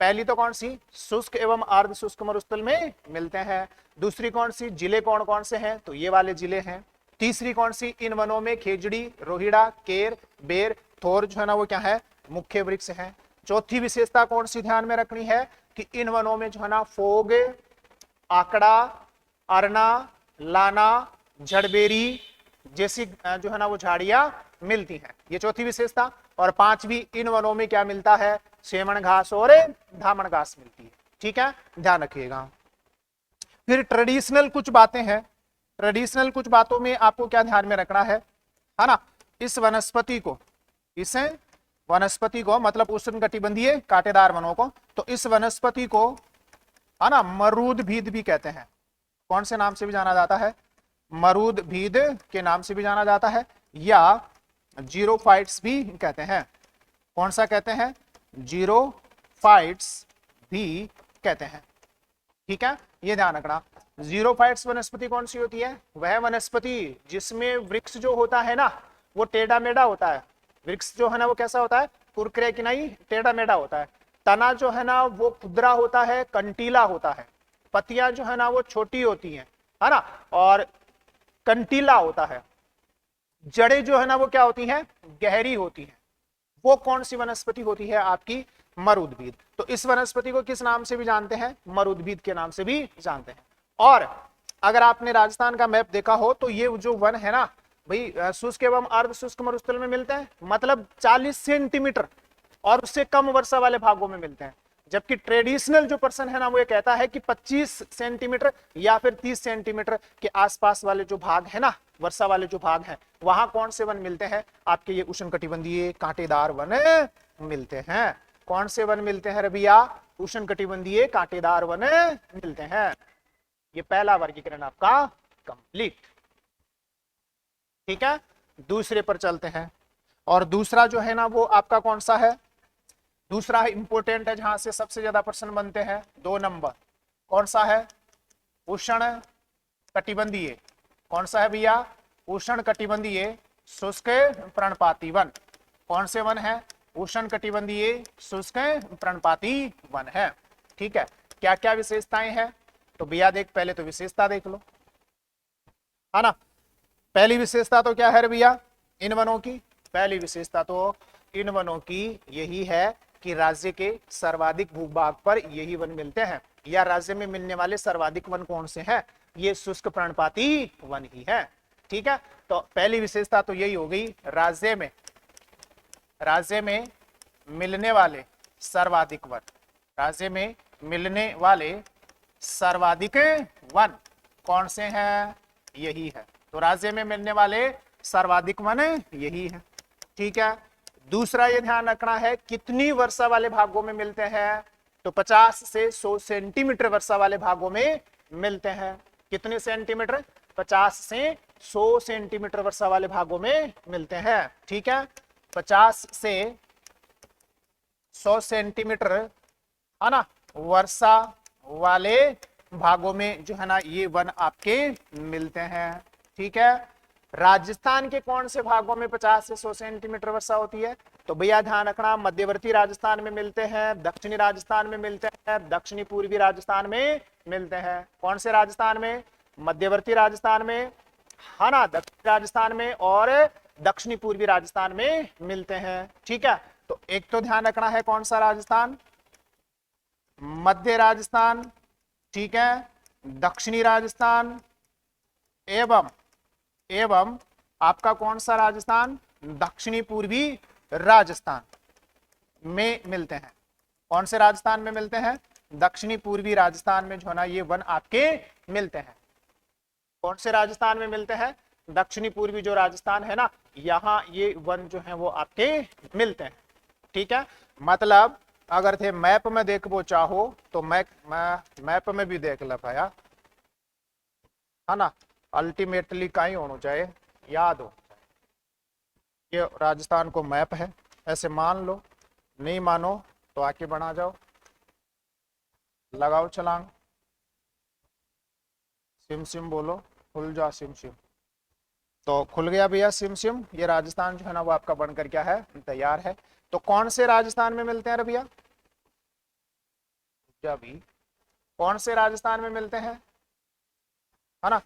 पहली तो कौन सी, शुष्क एवं अर्ध शुष्क मरुस्थल में मिलते हैं। दूसरी कौन सी, जिले कौन कौन से हैं, तो ये वाले जिले हैं। तीसरी कौन सी, इन वनों में खेजड़ी, रोहिड़ा, केर, बेर, थोर जो है ना वो क्या है, मुख्य वृक्ष हैं। चौथी विशेषता कौन सी ध्यान में रखनी है कि इन वनों में जो है ना फोग, आकड़ा, अरना, लाना, जड़बेरी जैसी जो है ना वो झाड़ियां मिलती हैं, ये चौथी विशेषता। और पांचवी, इन वनों में क्या मिलता है, सेमण घास और धामण घास मिलती है। ठीक है, ध्यान रखिएगा। फिर ट्रेडिशनल कुछ बातें हैं, ट्रेडिशनल कुछ बातों में आपको क्या ध्यान में रखना है ना, इस वनस्पति को मतलब उष्णकटिबंधीय कांटेदार वनों को, तो इस वनस्पति को है ना मरूदभीद भी कहते हैं। कौन से नाम से भी जाना जाता है, मरूदभीद के नाम से भी जाना जाता है, या जीरोफाइट्स भी कहते हैं। कौन सा कहते हैं, जीरोफाइट्स भी कहते हैं। ठीक है, ये ध्यान रखना। जीरोफाइट्स वनस्पति कौन सी होती है, वह वनस्पति जिसमें वृक्ष जो होता है ना वो टेढ़ा मेढ़ा होता है। वृक्ष जो है ना वो कैसा होता है, कुरकुरे की नहीं, टेढ़ा मेढ़ा होता है। तना जो है ना वो खुदरा होता है, कंटीला होता है। पत्तियां जो है ना वो छोटी होती हैं, है ना, और कंटीला होता है। जड़ें जो है ना वो क्या होती हैं, गहरी होती हैं। वो कौन सी वनस्पति होती है, आपकी मरूदभीद। तो इस वनस्पति को किस नाम से भी जानते हैं, मरूदभीद के नाम से भी जानते हैं। और अगर आपने राजस्थान का मैप देखा हो तो ये जो वन है ना भाई, शुष्क एवं अर्ध शुष्क मरुस्थल में मिलते हैं, मतलब 40 सेंटीमीटर और उससे कम वर्षा वाले भागों में मिलते हैं। जबकि ट्रेडिशनल जो पर्सन है ना वो ये कहता है कि 25 सेंटीमीटर या फिर 30 सेंटीमीटर के आसपास वाले जो भाग है ना, वर्षा वाले जो भाग हैं, वहां कौन से वन मिलते हैं, आपके ये उष्णकटिबंधीय कांटेदार वन मिलते हैं। कौन से वन मिलते हैं रबिया, उष्णकटिबंधीय कांटेदार वन मिलते हैं। ये पहला वर्गीकरण आपका कंप्लीट। ठीक है, दूसरे पर चलते हैं। और दूसरा जो है ना वो आपका कौन सा है, दूसरा इंपोर्टेंट है, जहां से सबसे ज्यादा प्रश्न बनते हैं। 2 नंबर कौन सा है, उष्ण कटिबंधीय। कौन सा है भैया, उष्ण कटिबंधीय शुष्क पर्णपाती वन। कौन से वन है, उष्ण कटिबंधीय शुष्क पर्णपाती वन है। ठीक है, क्या क्या विशेषताएं हैं, तो भैया देख, पहले तो विशेषता देख लो, है ना। पहली विशेषता तो क्या है भैया, इन वनों की, पहली विशेषता तो इन वनों की यही है कि राज्य के सर्वाधिक भूभाग पर यही वन मिलते हैं, या राज्य में मिलने वाले सर्वाधिक वन कौन से हैं, ये शुष्क पर्णपाती वन ही है। ठीक है, तो पहली विशेषता तो यही हो गई, राज्य में मिलने वाले सर्वाधिक वन, राज्य में मिलने वाले सर्वाधिक वन कौन से हैं, यही है। तो राज्य में मिलने वाले सर्वाधिक वन यही है। ठीक है, दूसरा ये ध्यान रखना है कितनी वर्षा वाले भागों में मिलते हैं, तो 50 से 100 सेंटीमीटर वर्षा वाले भागों में मिलते हैं। कितने सेंटीमीटर, 50 से 100 सेंटीमीटर वर्षा वाले भागों में मिलते हैं। ठीक है, 50 से 100 सेंटीमीटर है ना वर्षा वाले भागों में जो है ना ये वन आपके मिलते हैं। ठीक है, राजस्थान के कौन से भागों में 50 से 100 सेंटीमीटर वर्षा होती है, तो भैया ध्यान रखना, मध्यवर्ती राजस्थान में मिलते हैं, दक्षिणी राजस्थान में मिलते हैं, दक्षिणी पूर्वी राजस्थान में मिलते हैं। कौन से राजस्थान में, मध्यवर्ती राजस्थान में, है ना, दक्षिणी राजस्थान में और दक्षिणी पूर्वी राजस्थान में मिलते हैं। ठीक है, तो एक तो ध्यान रखना है कौन सा राजस्थान, मध्य राजस्थान, ठीक है, दक्षिणी राजस्थान एवं आपका कौन सा राजस्थान, दक्षिणी पूर्वी राजस्थान में मिलते हैं। कौन से राजस्थान में मिलते हैं, दक्षिणी पूर्वी राजस्थान में जो है ना ये वन आपके मिलते हैं। कौन से राजस्थान में मिलते हैं, दक्षिणी पूर्वी जो राजस्थान है ना, यहाँ ये वन जो है वो आपके मिलते हैं। ठीक है, मतलब अगर थे मैप में देखो चाहो तो मैप में भी देख ल पाया, है ना। अल्टीमेटली कहीं होना चाहिए, याद हो ये राजस्थान को मैप है, ऐसे मान लो। नहीं मानो तो आके बना जाओ, लगाओ छलांग, सिम सिम बोलो, खुल जा सिम सिम। तो खुल गया भैया सिम सिम, ये राजस्थान जो है ना वो आपका बनकर क्या है, तैयार है। तो कौन से राजस्थान में मिलते हैं रे भैया, भी कौन से राजस्थान में मिलते हैं, है ना।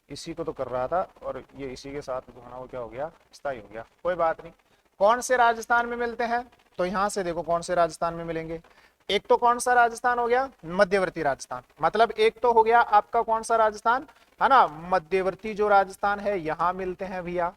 इसी को तो कर रहा था और ये इसी के साथ जो है ना वो क्या हो गया, स्थायी हो गया, कोई बात नहीं। कौन से राजस्थान में मिलते हैं, तो यहां से देखो कौन से राजस्थान में मिलेंगे। एक तो कौन सा राजस्थान हो गया, मध्यवर्ती राजस्थान, मतलब एक तो हो गया आपका कौन सा राजस्थान, है ना, मध्यवर्ती जो राजस्थान है यहां मिलते हैं भैया।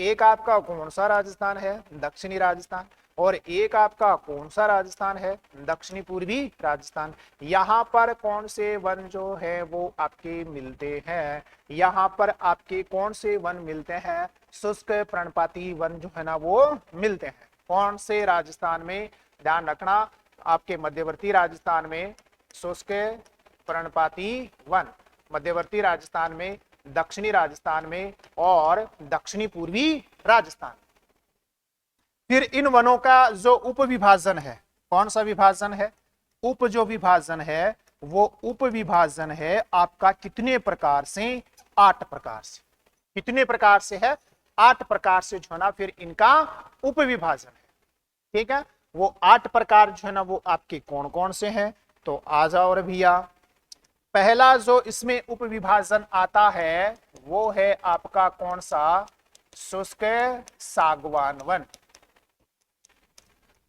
एक आपका कौन सा राजस्थान है, दक्षिणी राजस्थान। और एक आपका कौन सा राजस्थान है, दक्षिणी पूर्वी राजस्थान। यहाँ पर कौन से वन जो है वो आपके मिलते हैं, यहाँ पर आपके कौन से वन मिलते हैं, शुष्क पर्णपाती वन जो है ना वो मिलते हैं। कौन से राजस्थान में, ध्यान रखना, आपके मध्यवर्ती राजस्थान में शुष्क पर्णपाती वन, मध्यवर्ती राजस्थान में, दक्षिणी राजस्थान में और दक्षिणी पूर्वी राजस्थान। फिर इन वनों का जो उपविभाजन है, कौन सा विभाजन है, उप जो विभाजन है वो उपविभाजन है आपका कितने प्रकार से, 8 प्रकार से। कितने प्रकार से है, 8 प्रकार से जो है ना फिर इनका उपविभाजन है। ठीक है, वो 8 प्रकार जो है ना वो आपके कौन कौन से हैं, तो आ जाओ रे भैया। पहला जो इसमें उपविभाजन आता है वो है आपका कौन सा, शुष्क सागवान वन।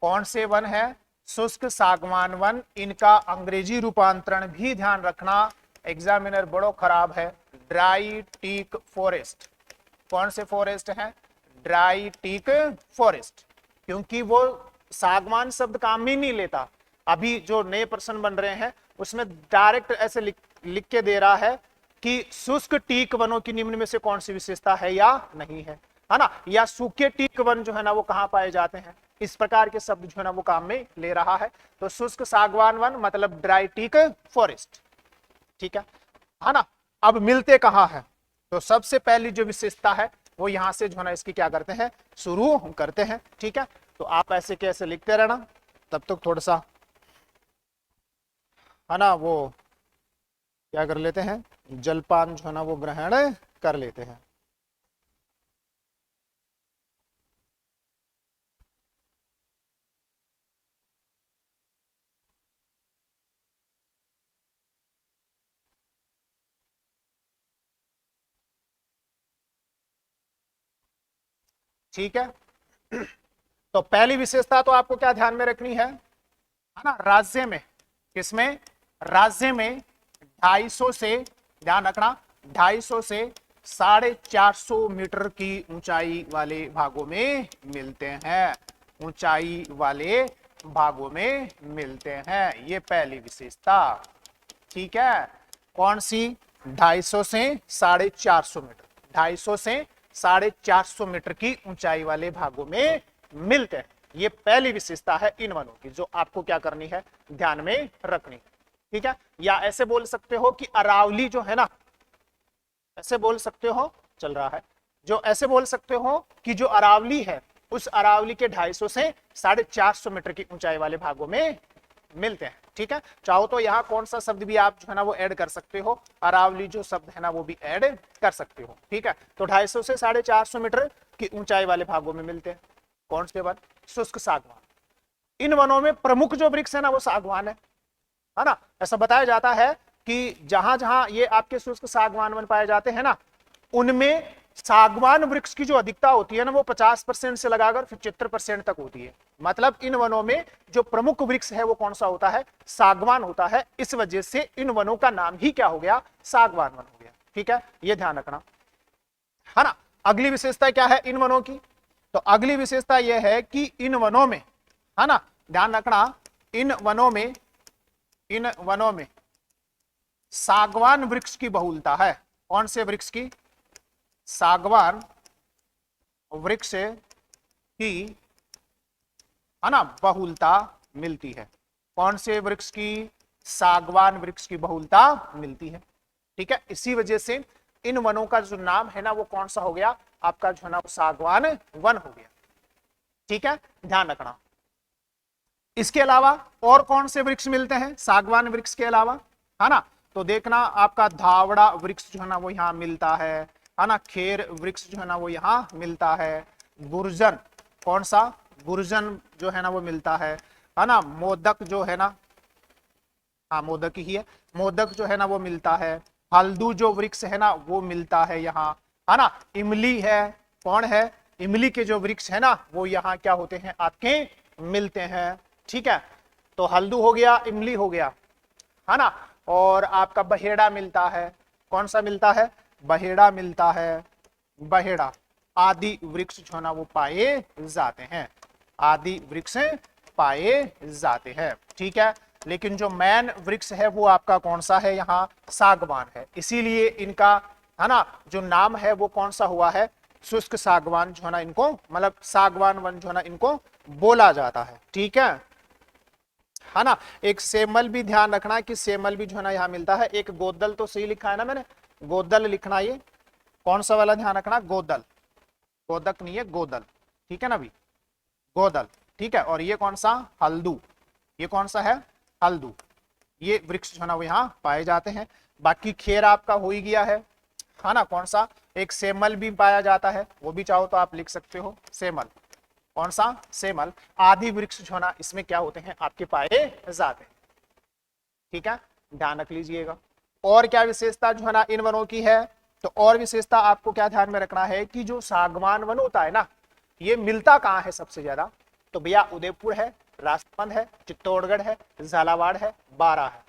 कौन से वन है, शुष्क सागवान वन। इनका अंग्रेजी रूपांतरण भी ध्यान रखना, एग्जामिनर बड़ो खराब है, ड्राई टीक फॉरेस्ट। कौन से फॉरेस्ट है, ड्राई टीक फॉरेस्ट, क्योंकि वो सागवान शब्द काम में नहीं लेता। अभी जो नए प्रश्न बन रहे हैं उसमें डायरेक्ट ऐसे लिख के दे रहा है कि शुष्क टीक वनों की निम्न में से कौन सी विशेषता है या नहीं है ना, या सूखे टीक वन जो है ना वो कहां पाए जाते हैं, इस प्रकार के शब्द जो है ना वो काम में ले रहा है। तो शुष्क सागवान वन मतलब ड्राई टीक फॉरेस्ट, ठीक है ना। अब मिलते कहां है, तो सबसे पहली जो विशेषता है वो यहां से जो है ना इसकी क्या करते हैं, शुरू हम करते हैं। ठीक है, तो आप ऐसे कैसे लिखते रहना, तब तक थोड़ा सा है ना वो क्या कर लेते हैं, जलपान जो है ना वो ग्रहण कर लेते हैं। ठीक है, तो पहली विशेषता तो आपको क्या ध्यान में रखनी है ना, राज्य में, किसमें, राज्य में 250 से, ध्यान रखना, 250 से 450 मीटर की ऊंचाई वाले भागों में मिलते हैं, ऊंचाई वाले भागों में मिलते हैं, ये पहली विशेषता। ठीक है, कौन सी, 250 से 450 मीटर, 250 से 450 मीटर की ऊंचाई वाले भागों में मिलते हैं, ये पहली विशेषता है इन वनों की, जो आपको क्या करनी है, ध्यान में रखनी है। ठीक है, या ऐसे बोल सकते हो कि अरावली जो है ना, ऐसे बोल सकते हो, चल रहा है, जो ऐसे बोल सकते हो कि जो अरावली है उस अरावली के 250 से 450 मीटर की ऊंचाई वाले भागों में मिलते हैं। ठीक है, चाहो तो यहाँ कौन सा शब्द भी आप जो है ना वो ऐड कर सकते हो, अरावली जो शब्द है ना वो भी ऐड कर सकते हो। ठीक है, तो 250 से 450 मीटर की ऊंचाई वाले भागों में मिलते हैं कौन से वन, शुष्क सागवान। इन वनों में प्रमुख जो वृक्ष है ना वो सागवान है ना। ऐसा बताया जाता है कि जहां जहां ये आपके शुष्क सागवान वन पाए जाते हैं ना, उनमें सागवान वृक्ष की जो अधिकता होती है ना वो 50% से लगाकर 75% तक होती है। मतलब इन वनों में जो प्रमुख वृक्ष है वो कौन सा होता है, सागवान होता है। इस वजह से इन वनों का नाम ही क्या हो गया, सागवान वन हो गया। ठीक है, ये ध्यान रखना है ना। अगली विशेषता क्या है इन वनों की, तो अगली विशेषता यह है कि इन वनों में, है ना, ध्यान रखना, इन वनों में सागवान वृक्ष की बहुलता है। कौन से वृक्ष की, सागवान वृक्ष की है ना, बहुलता मिलती है। कौन से वृक्ष की? सागवान वृक्ष की बहुलता मिलती है। ठीक है, इसी वजह से इन वनों का जो नाम है ना वो कौन सा हो गया आपका, जो है ना वो सागवान वन हो गया। ठीक है, ध्यान रखना। इसके अलावा और कौन से वृक्ष मिलते हैं सागवान वृक्ष के अलावा, है ना? तो देखना आपका धावड़ा वृक्ष जो है ना वो यहाँ मिलता है ना? खेर वृक्ष जो है ना वो यहाँ मिलता है। गुर्जन, कौन सा? गुर्जन जो है ना वो मिलता है ना? मोदक जो है ना, हाँ मोदक ही है, मोदक जो है ना वो मिलता है। हल्दू जो वृक्ष है ना वो मिलता है यहाँ, है ना? इमली है, कौन है? इमली के जो वृक्ष है ना वो यहाँ क्या होते हैं आपके, मिलते हैं। ठीक है, तो हल्दू हो गया, इमली हो गया, है ना? और आपका बहेड़ा मिलता है। कौन सा मिलता है? बहेड़ा मिलता है। बहेड़ा आदि वृक्ष जो है ना वो पाए जाते हैं, आदि वृक्ष पाए जाते हैं। ठीक है, लेकिन जो मैन वृक्ष है वो आपका कौन सा है? यहाँ सागवान है। इसीलिए इनका, है ना, जो नाम है वो कौन सा हुआ है? शुष्क सागवान जो है ना इनको, मतलब सागवान वन जो है ना इनको बोला जाता है। ठीक है ना? एक सेमल भी ध्यान रखना कि सेमल भी जो है ना यहाँ मिलता है। एक गोदल तो सही लिखा है ना मैंने, गोदल लिखना, ये कौन सा वाला ध्यान रखना, गोदल, गोदक नहीं है, गोदल। ठीक है ना भी, गोदल। ठीक है, और ये कौन सा? हल्दू। ये कौन सा है? हल्दू। ये वृक्ष जो है ना वो यहाँ पाए जाते हैं। बाकी खेर आपका हो ही गया है ना? कौन सा? एक सेमल भी पाया जाता है, वो भी चाहो तो आप लिख सकते हो, सेमल। कौन सा? सेमल। आदि वृक्ष जो है ना इसमें क्या होते हैं आपके, पाए जाते हैं। ठीक है, ध्यान रख लीजिएगा। और क्या विशेषता जो है ना इन वनों की है? तो और विशेषता आपको क्या ध्यान में रखना है कि जो सागवान वन होता है ना, ये मिलता कहाँ है सबसे ज्यादा? तो भैया उदयपुर है, राजसमंद है, चित्तौड़गढ़ है, झालावाड़ है, बारां है।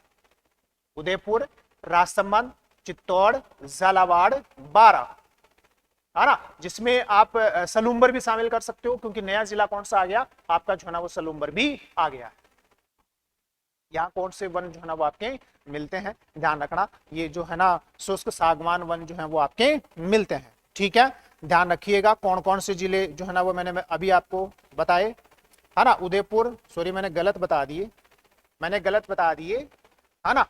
उदयपुर, राजसमंद, चित्तौड़, झालावाड़, बारां, है ना? जिसमें आप सलूम्बर भी शामिल कर सकते हो, क्योंकि नया जिला कौन सा आ गया आपका, जो है ना वो सलूम्बर भी आ गया है। यहाँ कौन से वन जो है ना वो आपके मिलते हैं, ध्यान रखना। ये जो है ना शुष्क सागवान वन जो है वो आपके मिलते हैं। ठीक है, ध्यान रखिएगा। कौन कौन से जिले जो है ना वो मैंने अभी आपको बताए, है ना? उदयपुर, सॉरी मैंने गलत बता दिए, मैंने गलत बता दिए, है ना?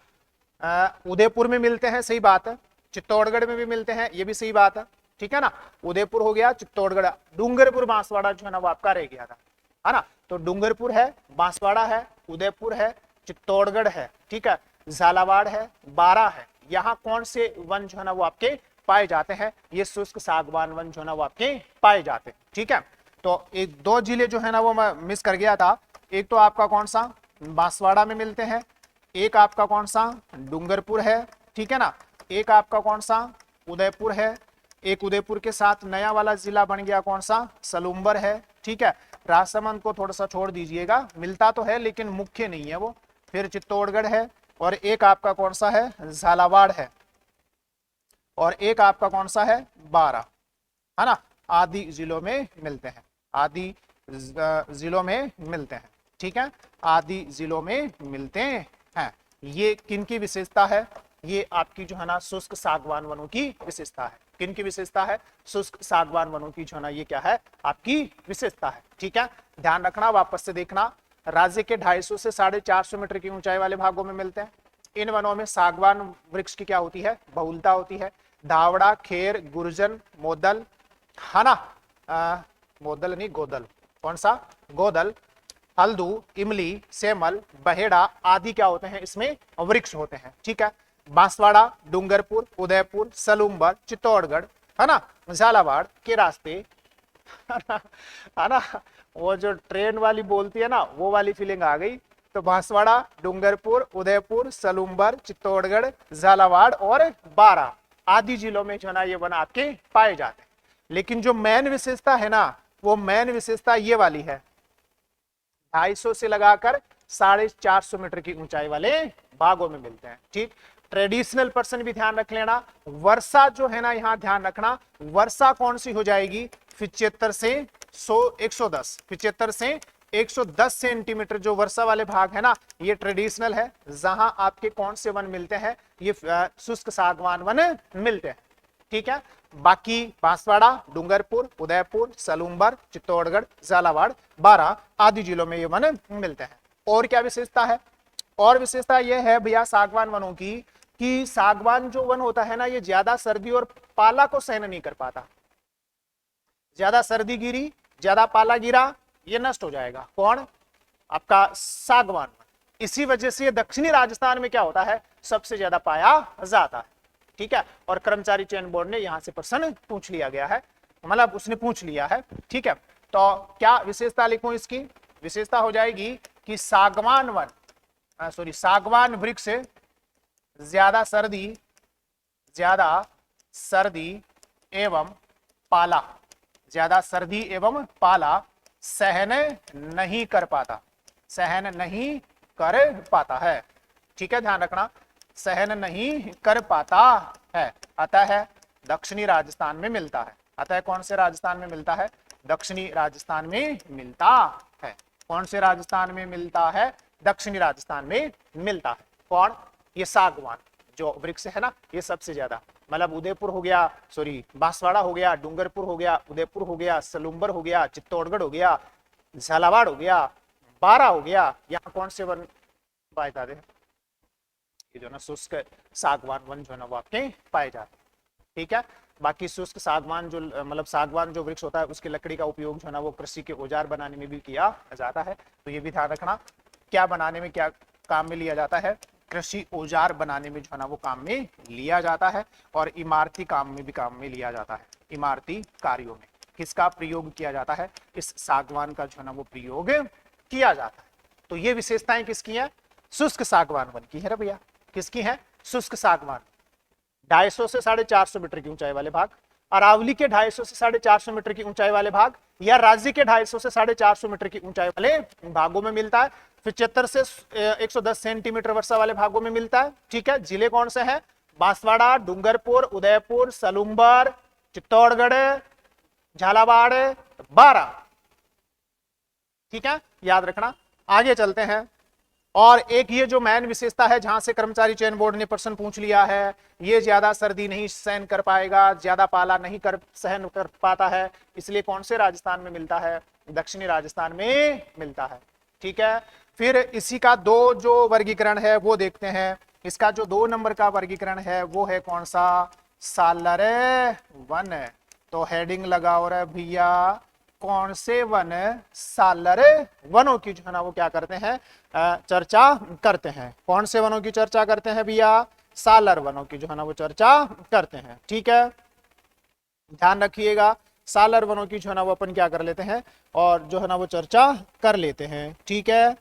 उदयपुर में मिलते हैं, सही बात है। चित्तौड़गढ़ में भी मिलते हैं, ये भी सही बात है। ठीक है ना? उदयपुर हो गया, चित्तौड़गढ़, डूंगरपुर बांसवाड़ा जो है ना वो आपका रह गया था, है ना? तो डूंगरपुर है, बांसवाड़ा है, उदयपुर है, चित्तौड़गढ़ है, ठीक है, झालावाड़ है, बारां है। यहाँ कौन से वन जो है ना वो आपके पाए जाते हैं? ये शुष्क सागवान वन जो है ना वो आपके पाए जाते हैं। ठीक है, तो एक दो जिले जो है ना वो मैं मिस कर गया था। एक तो आपका कौन सा, बांसवाड़ा में मिलते हैं, एक आपका कौन सा, डूंगरपुर है, ठीक है ना, एक आपका कौन सा, उदयपुर है, एक उदयपुर के साथ नया वाला जिला बन गया कौन सा, सलूम्बर है। ठीक है, राजसमंद को थोड़ा सा छोड़ दीजिएगा, मिलता तो है लेकिन मुख्य नहीं है वो। फिर चित्तौड़गढ़ है, और एक आपका कौन सा है, झालावाड़ है, और एक आपका कौन सा है, बारां, है ना? आदि जिलों में मिलते हैं, आदि जिलों में मिलते हैं। ठीक है, आदि जिलों में मिलते हैं। ये किन की विशेषता है? ये आपकी जो है ना शुष्क सागवान वनों की विशेषता है। किन की विशेषता है? शुष्क सागवान वनों की जो है ना ये क्या है आपकी विशेषता है। ठीक है, ध्यान रखना, वापस से देखना। राज्य के 250 से 450 मीटर की ऊंचाई वाले भागों में मिलते हैं। इन वनों में सागवान वृक्ष की क्या होती है, बहुलता होती है। धावड़ा, खेर, गुर्जन, मोदल, है ना, मोदल नहीं गोदल, कौन सा, गोदल, हल्दू, इमली, सेमल, बहेड़ा आदि क्या होते हैं इसमें वृक्ष होते हैं। ठीक है, बांसवाड़ा, डूंगरपुर, उदयपुर, सलूम्बर, चित्तौड़गढ़, है ना, झालावाड़ के रास्ते, है ना, वो जो ट्रेन वाली बोलती है ना वो वाली फीलिंग आ गई। तो बांसवाड़ा, डूंगरपुर, उदयपुर, सलूम्बर, चित्तौड़गढ़, झालावाड़ और बारां आदि जिलों में जो है ना ये वन आपके पाए जाते हैं। लेकिन जो मेन विशेषता है ना, वो मेन विशेषता ये वाली है, 250 से लगाकर 450 मीटर की ऊंचाई वाले भागों में मिलते हैं। ठीक, ट्रेडिशनल पर्सन भी ध्यान रख लेना। वर्षा जो है ना यहाँ ध्यान रखना, वर्षा कौन सी हो जाएगी, 75 से 110, 75 से 110 सेंटीमीटर जो वर्षा वाले भाग है ना ये ट्रेडिशनल है, जहां आपके कौन से वन मिलते हैं, ये शुष्क सागवान वन मिलते हैं। ठीक है। बाकी बांसवाड़ा, डूंगरपुर, उदयपुर, सलूम्बर, चित्तौड़गढ़, झालावाड़, बारां आदि जिलों में ये वन मिलते हैं। और क्या विशेषता है? और विशेषता यह है भैया सागवान वनों की कि सागवान जो वन होता है ना, ये ज्यादा सर्दी और पाला को सहन नहीं कर पाता। ज्यादा सर्दी गिरी, ज्यादा पाला गिरा, ये नष्ट हो जाएगा। कौन? आपका सागवान। इसी वजह से दक्षिणी राजस्थान में क्या होता है, सबसे ज्यादा पाया जाता है। ठीक है। और कर्मचारी चयन बोर्ड ने यहां से प्रश्न पूछ लिया गया है, मतलब उसने पूछ लिया है। ठीक है। तो क्या विशेषता लिखूं इसकी? विशेषता हो जाएगी कि सागवान वन, सागवान वृक्ष ज्यादा सर्दी एवं पाला, ज्यादा सर्दी एवं पाला सहन नहीं कर पाता, सहन नहीं कर पाता है। ठीक है, ध्यान रखना, सहन नहीं कर पाता है। अतः दक्षिणी राजस्थान में मिलता है। अतः कौन से राजस्थान में मिलता है? दक्षिणी राजस्थान में मिलता है। कौन से राजस्थान में मिलता है? दक्षिणी राजस्थान में मिलता है। कौन? ये सागवान जो वृक्ष है ना, ये सबसे ज्यादा, मतलब उदयपुर हो गया, बांसवाड़ा हो गया, डूंगरपुर हो गया, उदयपुर हो गया, सलूम्बर हो गया, चित्तौड़गढ़ हो गया, झालावाड़ हो गया, बारां हो गया, यहाँ कौन से वन पाए जाते हैं? ये जो ना शुष्क सागवान वन जो है ना वो आपके पाए जाते हैं। ठीक है। बाकी शुष्क सागवान जो, मतलब सागवान जो वृक्ष होता है उसकी लकड़ी का उपयोग जो है ना वो कृषि के औजार बनाने में भी किया जाता है। तो ये भी ध्यान रखना, क्या बनाने में, क्या काम में लिया जाता है? कृषि औजार बनाने में जो है ना वो काम में लिया जाता है। और इमारती काम में भी काम में लिया जाता है। इमारती कार्यों में किसका प्रयोग किया जाता है? इस सागवान का जो है ना वो प्रयोग किया जाता है। तो ये विशेषताएं किसकी हैं? शुष्क सागवान वन की है रे भैया। किसकी है? शुष्क सागवान। 250 से 450 मीटर की ऊंचाई वाले भाग, अरावली के 250 से 450 मीटर की ऊंचाई वाले भाग, या राज्य के 250 से 450 मीटर की ऊंचाई वाले भागों में मिलता है। 75 से 110 सेंटीमीटर वर्षा वाले भागों में मिलता है। ठीक है। जिले कौन से हैं? बांसवाड़ा, डूंगरपुर, उदयपुर, सलूम्बर, चित्तौड़गढ़, झालावाड़, बारां। ठीक है, याद रखना। आगे चलते हैं। और एक ये जो मैन विशेषता है जहां से कर्मचारी चयन बोर्ड ने प्रश्न पूछ लिया है, ये ज्यादा सर्दी नहीं सहन कर पाएगा, ज्यादा पाला नहीं सहन कर पाता है, इसलिए कौन से राजस्थान में मिलता है? दक्षिणी राजस्थान में मिलता है। ठीक है। फिर इसी का दो जो वर्गीकरण है वो देखते हैं। इसका जो 2 नंबर का वर्गीकरण है वो है कौन सा? सालर वन। तो हेडिंग लगाओ रे भैया, कौन से वन? सालर वनों की जो है ना वो क्या करते हैं? चर्चा करते हैं। कौन से वनों की चर्चा करते हैं भैया? सालर वनों की जो है ना वो चर्चा करते हैं। ठीक है, ध्यान रखिएगा, सालर वनों की जो है ना वो अपन क्या कर लेते हैं और जो है ना वो चर्चा कर लेते हैं। ठीक है।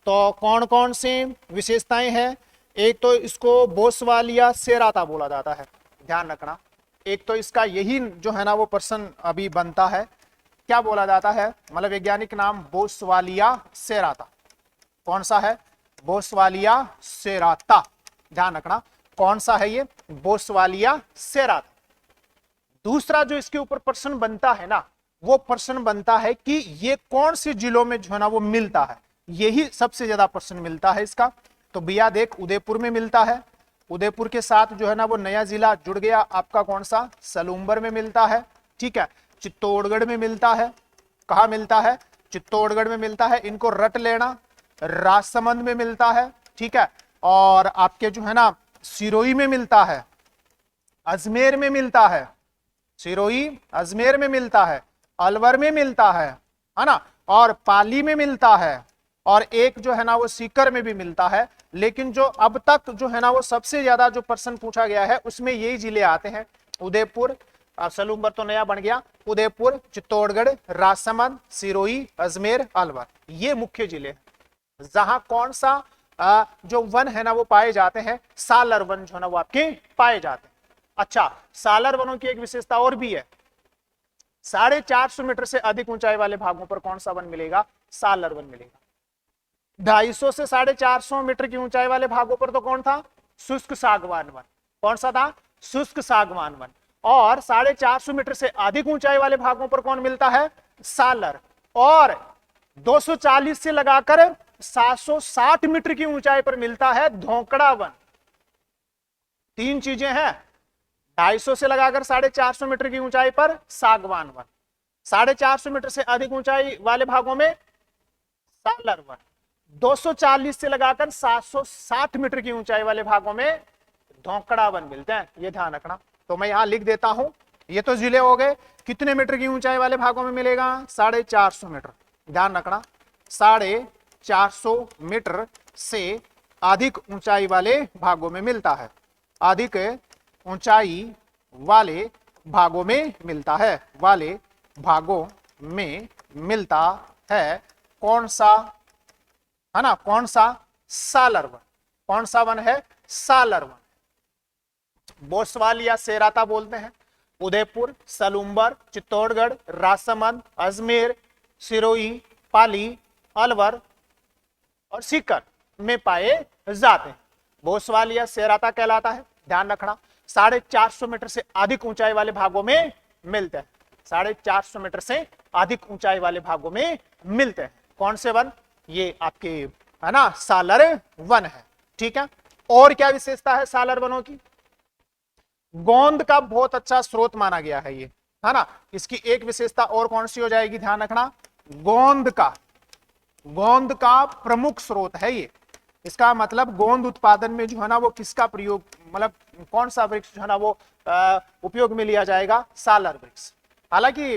तो कौन कौन सी विशेषताएं हैं? एक तो इसको बोसवालिया सेराता बोला जाता है, ध्यान रखना। एक तो इसका यही जो है ना वो प्रश्न अभी बनता है, क्या बोला जाता है? मतलब वैज्ञानिक नाम बोसवालिया सेराता। कौन सा है? बोसवालिया सेराता। ध्यान रखना, कौन सा है ये? बोसवालिया सेराता। दूसरा जो इसके ऊपर प्रश्न बनता है ना, वो प्रश्न बनता है कि ये कौन से जिलों में जो है ना वो मिलता है। यही सबसे ज्यादा प्रश्न मिलता है इसका। तो भैया देख, उदयपुर में मिलता है, उदयपुर के साथ जो है ना वो नया जिला जुड़ गया आपका, कौन सा? सलूम्बर में मिलता है। ठीक है। चित्तौड़गढ़ में मिलता है। कहां मिलता है? चित्तौड़गढ़ में मिलता है, इनको रट लेना। राजसमंद में मिलता है। ठीक है। और आपके जो है ना सिरोही में मिलता है, अजमेर में मिलता है, सिरोही अजमेर में मिलता है, अलवर में मिलता है ना, और पाली में मिलता है, और एक जो है ना वो सीकर में भी मिलता है। लेकिन जो अब तक जो है ना वो सबसे ज्यादा जो प्रश्न पूछा गया है उसमें यही जिले आते हैं, उदयपुर, सलूम्बर तो नया बन गया, उदयपुर, चित्तौड़गढ़, राजसमंद, सिरोही, अजमेर, अलवर, ये मुख्य जिले हैं जहां कौन सा जो वन है ना वो पाए जाते हैं, सालर वन जो है ना वो आपके पाए जाते हैं। अच्छा, सालर वनों की एक विशेषता और भी है, 450 मीटर से अधिक ऊंचाई वाले भागों पर कौन सा वन मिलेगा? सालर वन मिलेगा। 250 से 450 मीटर की ऊंचाई वाले भागों पर तो कौन था? शुष्क सागवान वन। कौन सा था? शुष्क सागवान वन। और 450 मीटर से अधिक ऊंचाई वाले भागों पर कौन मिलता है? सालर। और 240 से लगाकर 760 मीटर की ऊंचाई पर मिलता है धोकड़ा वन। 3 चीजें हैं, 250 से लगाकर 450 मीटर की ऊंचाई पर सागवान वन, 450 मीटर से अधिक ऊंचाई वाले भागों में सालर वन, 240 से लगाकर 760 मीटर की ऊंचाई वाले भागों में धोकड़ा वन मिलते हैं, ये ध्यान रखना। तो मैं यहां लिख देता हूं, ये तो जिले हो गए। कितने मीटर की ऊंचाई वाले भागों में मिलेगा? 450 मीटर, ध्यान रखना, 450 मीटर से अधिक ऊंचाई वाले भागों में मिलता है, अधिक ऊंचाई वाले भागों में मिलता है, वाले भागों में मिलता है। कौन सा है ना? कौन सा? सालर वन। कौन सा वन है? सालर वन। बोसवाल या सेराता बोलते हैं। उदयपुर, सलूम्बर, चित्तौड़गढ़, राजसमंद, अजमेर, सिरोही, पाली, अलवर और सीकर में पाए जाते हैं। बोसवाल या सेराता कहलाता है, ध्यान रखना। 450 मीटर से अधिक ऊंचाई वाले भागों में मिलते हैं, 450 मीटर से अधिक ऊंचाई वाले भागों में मिलते हैं। कौन से वन? ये आपके है ना सालर वन है, ठीक है। और क्या विशेषता है सालर वनों की? गोंद का बहुत अच्छा स्रोत माना गया है ये, है ना। इसकी एक विशेषता और कौन सी हो जाएगी? ध्यान रखना, गोंद का प्रमुख स्रोत है ये। इसका मतलब गोंद उत्पादन में जो है ना वो किसका प्रयोग, मतलब कौन सा वृक्ष जो है ना वो उपयोग में लिया जाएगा? सालर वृक्ष। हालांकि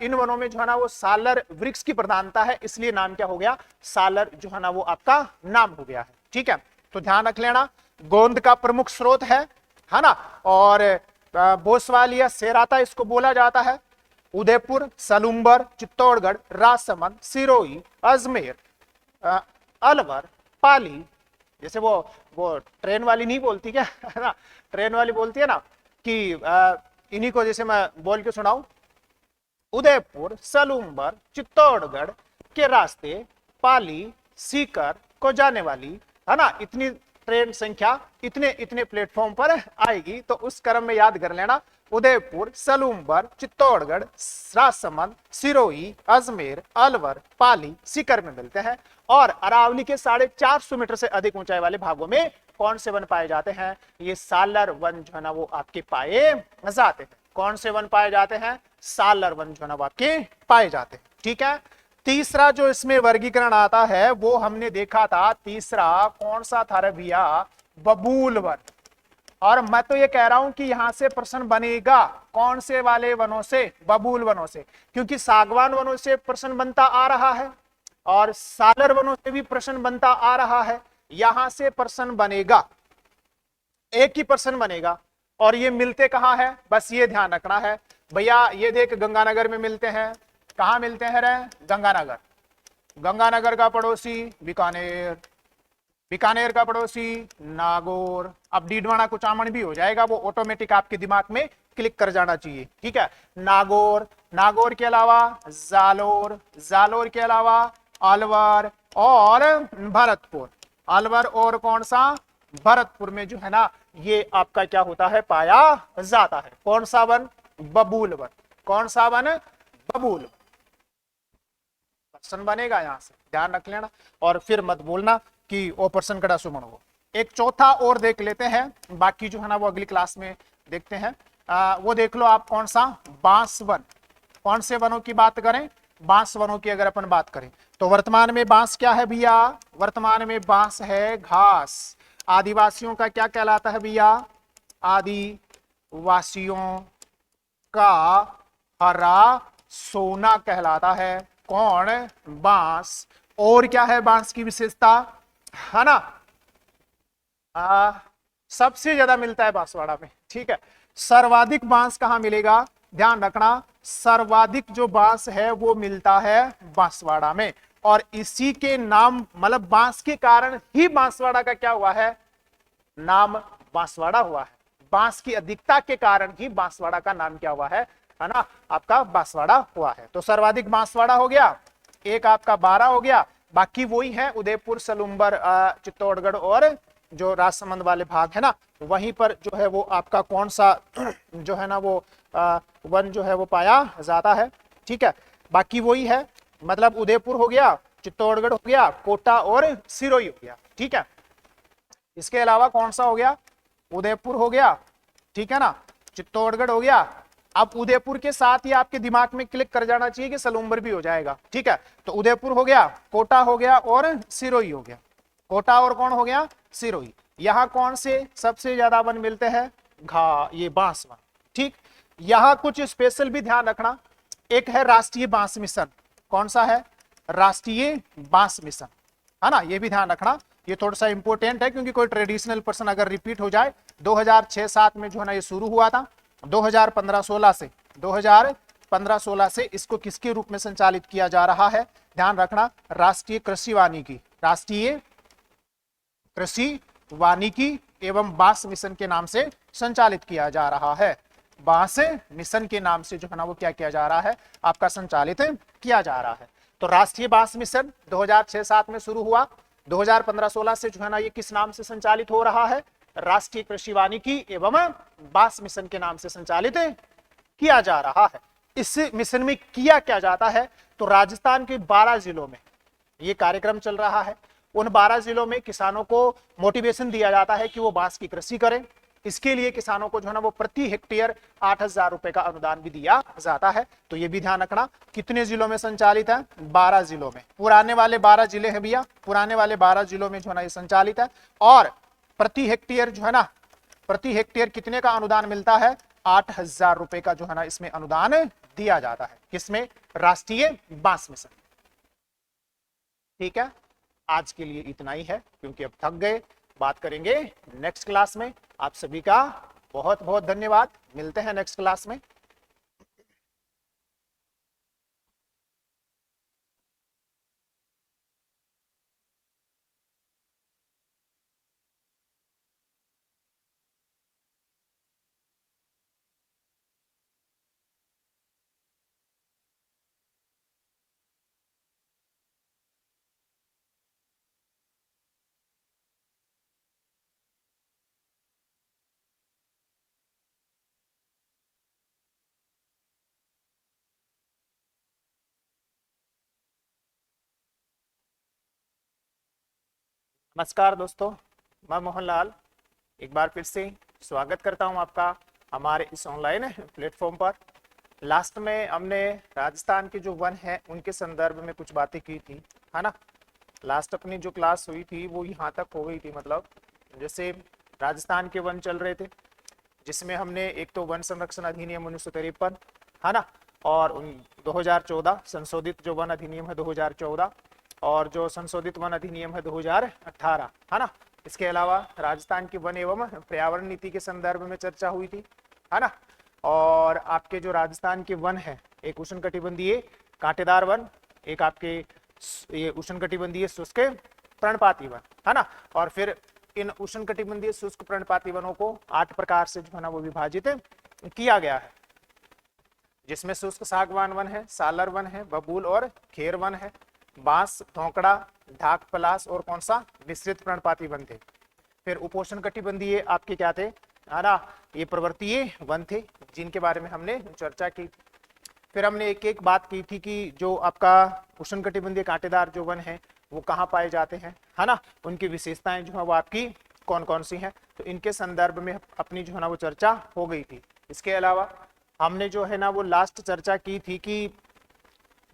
इन वनों में जो है ना वो सालर वृक्ष की प्रधानता है, इसलिए नाम क्या हो गया? सालर जो है ना वो आपका नाम हो गया है, ठीक है। तो ध्यान रख लेना, गोंद का प्रमुख स्रोत है ना। और बोसवाल या सेराता इसको बोला जाता है। उदयपुर, सलूम्बर, चित्तौड़गढ़, राजसमंद, सिरोही, अजमेर, अलवर, पाली, जैसे वो ट्रेन वाली नहीं बोलती क्या, है ना, ट्रेन वाली बोलती है ना कि इन्हीं को जैसे मैं बोल के सुनाऊं, उदयपुर, सलूम्बर, चित्तौड़गढ़ के रास्ते पाली, सीकर को जाने वाली, है ना, इतनी ट्रेन संख्या इतने प्लेटफॉर्म पर आएगी। तो उस क्रम में याद कर लेना, उदयपुर, सलूम्बर, चित्तौड़गढ़, राजसमंद, सिरोही, अजमेर, अलवर, पाली, सीकर में मिलते हैं। और अरावली के 450 मीटर से अधिक ऊंचाई वाले भागों में कौन से वन पाए जाते हैं? ये सालर वन जो है ना वो आपके पाए जाते हैं। कौन से वन पाए जाते हैं? सालर वन जो है ना वो आपके पाए जाते हैं, ठीक है। तीसरा जो इसमें वर्गीकरण आता है वो हमने देखा था, तीसरा कौन सा था रे भैया? बबूल वन। और मैं तो ये कह रहा हूं कि यहां से प्रश्न बनेगा कौन से वाले वनों से? बबूल वनों से, क्योंकि सागवान वनों से प्रश्न बनता आ रहा है और सालर वनों से भी प्रश्न बनता आ रहा है। यहां से प्रश्न बनेगा, एक ही प्रश्न बनेगा। और ये मिलते कहां है? बस ये ध्यान रखना है भैया। ये देख, गंगानगर में मिलते हैं। कहां मिलते हैं रे? गंगानगर। गंगानगर का पड़ोसी बीकानेर, बीकानेर का पड़ोसी नागौर। अब डीडवाना कुचामन भी हो जाएगा, वो ऑटोमेटिक आपके दिमाग में क्लिक कर जाना चाहिए, ठीक है। नागौर, नागौर के अलावा जालोर, जालोर के अलावा अलवर और भरतपुर, अलवर और कौन सा? भरतपुर में जो है ना ये आपका क्या होता है? पाया जाता है। कौन सा वन? बबूल वन। कौन सा वन? बबूल। प्रश्न बनेगा यहां से, ध्यान रख लेना। और फिर मत बोलना कि ओ प्रश्न कड़ा सुमन हो। एक चौथा और देख लेते हैं, बाकी जो है ना वो अगली क्लास में देखते हैं। वो देख लो आप, कौन सा? बांस वन। कौन से वनों की बात करें? बांस वनों की अगर अपन बात करें तो वर्तमान में बांस क्या है भैया? वर्तमान में बांस है घास। आदिवासियों का क्या कहलाता है भैया? आदिवासियों का हरा सोना कहलाता है। कौन? बांस। और क्या है बांस की विशेषता, है ना? सबसे ज्यादा मिलता है बांसवाड़ा में, ठीक है। सर्वाधिक बांस कहां मिलेगा? ध्यान रखना, सर्वाधिक जो बांस है वो मिलता है बांसवाड़ा में। और इसी के नाम, मतलब बांस के कारण ही बांसवाड़ा का क्या हुआ है? नाम बांसवाड़ा हुआ है। बांस की अधिकता के कारण ही बांसवाड़ा का नाम क्या हुआ है ना, आपका बांसवाड़ा हुआ है। तो सर्वाधिक बांसवाड़ा हो गया, एक आपका 12 हो गया। बाकी वही है उदयपुर, सलूम्बर, चित्तौड़गढ़ और जो राजसमंद वाले भाग है ना, वहीं पर जो है वो आपका कौन सा जो है ना वो वन जो है वो पाया जाता है, ठीक है। बाकी वही है, मतलब उदयपुर हो गया, चित्तौड़गढ़ हो गया, कोटा और सिरोही हो गया, ठीक है। इसके अलावा कौन सा हो गया? उदयपुर हो गया, ठीक है ना, चित्तौड़गढ़ हो गया। अब उदयपुर के साथ ही आपके दिमाग में क्लिक कर जाना चाहिए कि सलूम्बर भी हो जाएगा, ठीक है। तो उदयपुर हो गया, कोटा हो गया और सिरोही हो गया। कोटा और कौन हो गया, सिरोही। यहां कौन से सबसे ज्यादा वन मिलते हैं, ये बांस वन, ठीक। यहां कुछ स्पेशल भी ध्यान रखना, एक है राष्ट्रीय बांस मिशन। कौन सा है, राष्ट्रीय बांस मिशन, है ना, ये भी ध्यान रखना। ये थोड़ा सा इंपॉर्टेंट है क्योंकि कोई ट्रेडिशनल पर्सन अगर रिपीट हो जाए, 2006-07 में जो है ना ये शुरू हुआ था, 2015-16 से इसको किसके रूप में संचालित किया जा रहा है, ध्यान रखना, राष्ट्रीय कृषि वानिकी, राष्ट्रीय कृषि वानिकी एवं बांस मिशन के नाम से संचालित किया जा रहा है। बांस मिशन के नाम से जो है ना वो क्या किया जा रहा है, आपका संचालित किया जा रहा है। तो राष्ट्रीय बांस मिशन 2006-07 में शुरू हुआ, 2015-16 से जो है ना ये किस नाम से संचालित हो रहा है, राष्ट्रीय कृषि वानिकी एवं बांस मिशन के नाम से संचालित किया जा रहा है। इस मिशन में किया क्या जाता है, तो राजस्थान के 12 जिलों में ये कार्यक्रम चल रहा है। उन 12 जिलों में किसानों को मोटिवेशन दिया जाता है कि वो बांस की कृषि करें। इसके लिए किसानों को जो है ना वो प्रति हेक्टेयर 8,000 रुपए का अनुदान भी दिया जाता है। तो ये भी ध्यान रखना, कितने जिलों में संचालित है, 12 जिलों में। पुराने वाले 12 जिले हैं भैया, पुराने वाले 12 जिलों में जो है ना ये संचालित है। और प्रति हेक्टेयर जो है ना, प्रति हेक्टेयर कितने का अनुदान मिलता है, 8,000 रुपए का जो है ना इसमें अनुदान दिया जाता है। किसमें, राष्ट्रीय बांस मिशन, ठीक है। आज के लिए इतना ही है क्योंकि अब थक गए, बात करेंगे नेक्स्ट क्लास में। आप सभी का बहुत बहुत धन्यवाद, मिलते हैं नेक्स्ट क्लास में। नमस्कार दोस्तों, मैं मोहनलाल एक बार फिर से स्वागत करता हूं आपका हमारे इस ऑनलाइन प्लेटफॉर्म पर। लास्ट में हमने राजस्थान के जो वन है उनके संदर्भ में कुछ बातें की थी, है ना। लास्ट अपनी जो क्लास हुई थी वो यहाँ तक हो गई थी, मतलब जैसे राजस्थान के वन चल रहे थे, जिसमें हमने एक तो वन संरक्षण अधिनियम 1953, है ना, और 2014 संशोधित जो वन अधिनियम है 2014, और जो संशोधित वन अधिनियम है 2018, है ना। इसके अलावा राजस्थान की वन एवं पर्यावरण नीति के संदर्भ में चर्चा हुई थी, है ना। और आपके जो राजस्थान के वन है, एक उष्णकटिबंधीय कांटेदार वन, एक आपके ये उष्णकटिबंधीय शुष्क पर्णपाती वन, है ना। और फिर इन उष्णकटिबंधीय शुष्क पर्णपाती वनों को 8 प्रकार से जो है ना वो विभाजित किया गया है, जिसमें शुष्क सागवान वन है, सालर वन है, बबूल और खेर वन है, बांस, धोकड़ा, ढाक पलास और कौन सा मिश्रित पर्णपाती वन थे। फिर उपोष्ण कटिबंधीय आपके क्या थे, है ना, ये पर्वतीय वन थे, जिनके बारे में हमने चर्चा की। फिर हमने एक एक बात की थी कि जो आपका उष्ण कटिबंधीय कांटेदार जो वन है वो कहाँ पाए जाते हैं, है ना, उनकी विशेषताएं जो है वो आपकी कौन कौन सी हैं, तो इनके संदर्भ में अपनी जो है ना वो चर्चा हो गई थी। इसके अलावा हमने जो है ना वो लास्ट चर्चा की थी कि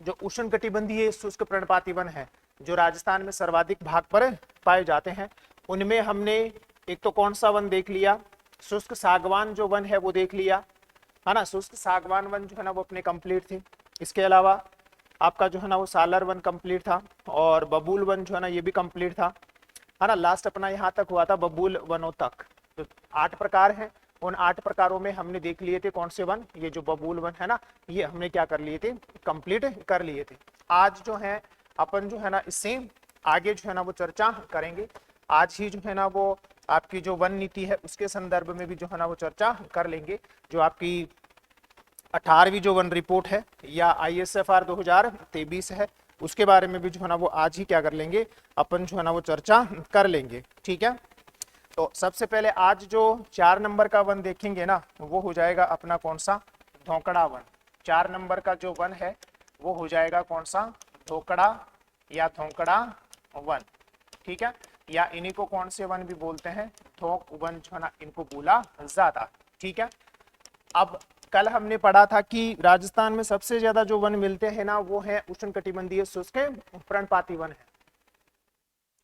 जो उष्ण कटिबंधीय शुष्क पर्णपाती वन है जो राजस्थान में सर्वाधिक भाग पर पाए जाते हैं, उनमें हमने एक तो कौन सा वन देख लिया, शुष्क सागवान जो वन है वो देख लिया, है ना। शुष्क सागवान वन जो है ना वो अपने कंप्लीट थे। इसके अलावा आपका जो है ना वो सालर वन कंप्लीट था, और बबूल वन जो है ना ये भी कंप्लीट था, है ना। लास्ट अपना यहाँ तक हुआ था बबूल वनों तक। तो 8 प्रकार हैं, उन 8 प्रकारों में हमने देख लिए थे कौन से वन, ये जो बबूल वन है ना ये हमने क्या कर लिए थे, कंप्लीट कर लिए थे। आज जो है अपन जो है ना इससे आगे जो है ना वो चर्चा करेंगे। आज ही जो है ना वो आपकी जो वन नीति है उसके संदर्भ में भी जो है ना वो चर्चा कर लेंगे। जो आपकी 18वीं जो वन रिपोर्ट है या ISFR 2023 है उसके बारे में भी जो है ना वो आज ही क्या कर लेंगे, अपन जो है ना वो चर्चा कर लेंगे, ठीक है। तो सबसे पहले आज जो 4 नंबर का वन देखेंगे ना वो हो जाएगा अपना कौन सा, धोकड़ा वन। 4 नंबर का जो वन है वो हो जाएगा कौन सा, धोकड़ा या धोकड़ा वन, ठीक है। या इन्हीं को कौन से वन भी बोलते हैं, धोक वन जो है ना इनको बोला जाता, ठीक है। अब कल हमने पढ़ा था कि राजस्थान में सबसे ज्यादा जो वन मिलते हैं ना वो है उष्णकटिबंधीय शुष्क पर्णपाती वन है।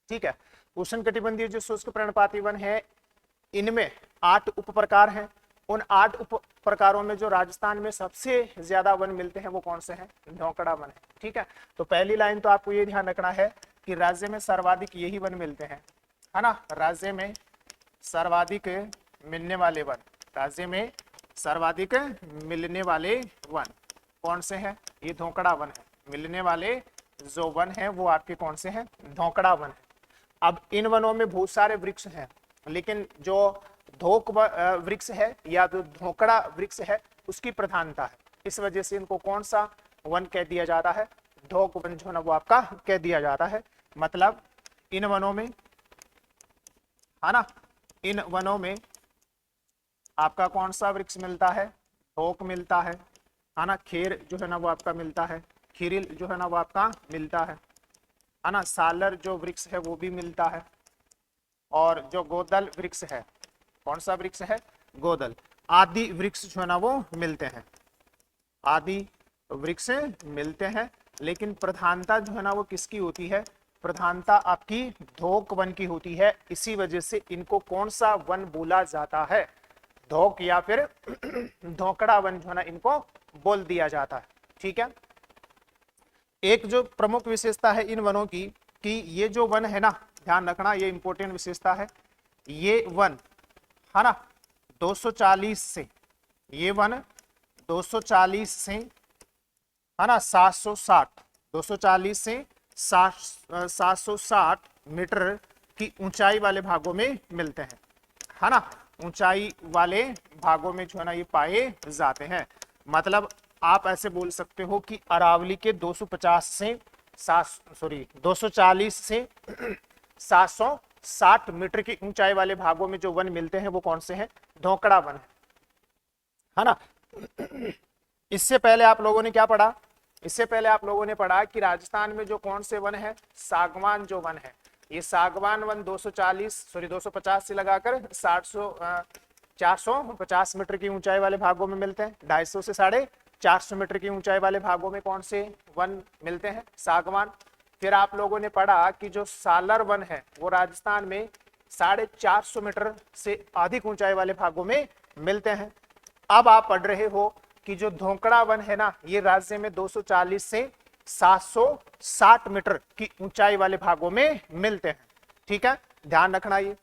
ठीक है, उष्णकटिबंधीय जो शुष्क पर्णपाती वन है इनमें 8 उप प्रकार हैं। उन 8 उप प्रकारों में जो राजस्थान में सबसे ज्यादा वन मिलते हैं वो कौन से हैं? धोकड़ा वन है। ठीक है, तो पहली लाइन तो आपको ये ध्यान रखना है कि राज्य में सर्वाधिक यही वन मिलते हैं, है ना। राज्य में सर्वाधिक मिलने वाले वन, राज्य में सर्वाधिक मिलने वाले वन कौन से हैं? ये धोकड़ा वन है। मिलने वाले जो वन है वो आपके कौन से हैं? धोकड़ा वन है। अब इन वनों में बहुत सारे वृक्ष हैं, लेकिन जो धोक वृक्ष है या जो धोकड़ा वृक्ष है उसकी प्रधानता है, इस वजह से इनको कौन सा वन कह दिया जाता है? धोक वन जो है ना वो आपका कह दिया जाता है। मतलब इन वनों में, है ना, इन वनों में आपका कौन सा वृक्ष मिलता है? धोक मिलता है ना। खेर जो है ना वो आपका मिलता है, खीरिल जो है ना वो आपका मिलता है ना। सालर जो वृक्ष है वो भी मिलता है, और जो गोदल वृक्ष है, कौन सा वृक्ष है? गोदल। आदि वृक्ष जो है ना वो मिलते हैं, आदि वृक्ष मिलते हैं। लेकिन प्रधानता जो है ना वो किसकी होती है? प्रधानता आपकी धोक वन की होती है। इसी वजह से इनको कौन सा वन बोला जाता है? धोक या फिर धोकड़ा वन जो है ना इनको बोल दिया जाता है। ठीक है, एक जो प्रमुख विशेषता है इन वनों की कि ये जो वन है ना, ध्यान रखना, ये इंपॉर्टेंट विशेषता है। ये वन, है ना, 240 से, ये वन 240 से, है ना, 760, 240 से 760 मीटर की ऊंचाई वाले भागों में मिलते हैं, है ना। ऊंचाई वाले भागों में जो है ना ये पाए जाते हैं। मतलब आप ऐसे बोल सकते हो कि अरावली के 240 से 240 से 760 मीटर की ऊंचाई वाले भागों में जो वन मिलते हैं वो कौन से हैं? धोकड़ा वन है ना। इससे पहले आप लोगों ने क्या पढ़ा? इससे पहले आप लोगों ने पढ़ा कि राजस्थान में जो कौन से वन है? सागवान जो वन है, ये सागवान वन 250 से लगाकर 450 मीटर की ऊंचाई वाले भागों में मिलते हैं। 250 से 450 मीटर की ऊंचाई वाले भागों में कौन से वन मिलते हैं? सागवान। फिर आप लोगों ने पढ़ा कि जो सालर वन है वो राजस्थान में 450 मीटर से अधिक ऊंचाई वाले भागों में मिलते हैं। अब आप पढ़ रहे हो कि जो धोकड़ा वन है ना ये राज्य में 240 से 760 मीटर की ऊंचाई वाले भागों में मिलते हैं। ठीक है, ध्यान रखना। ये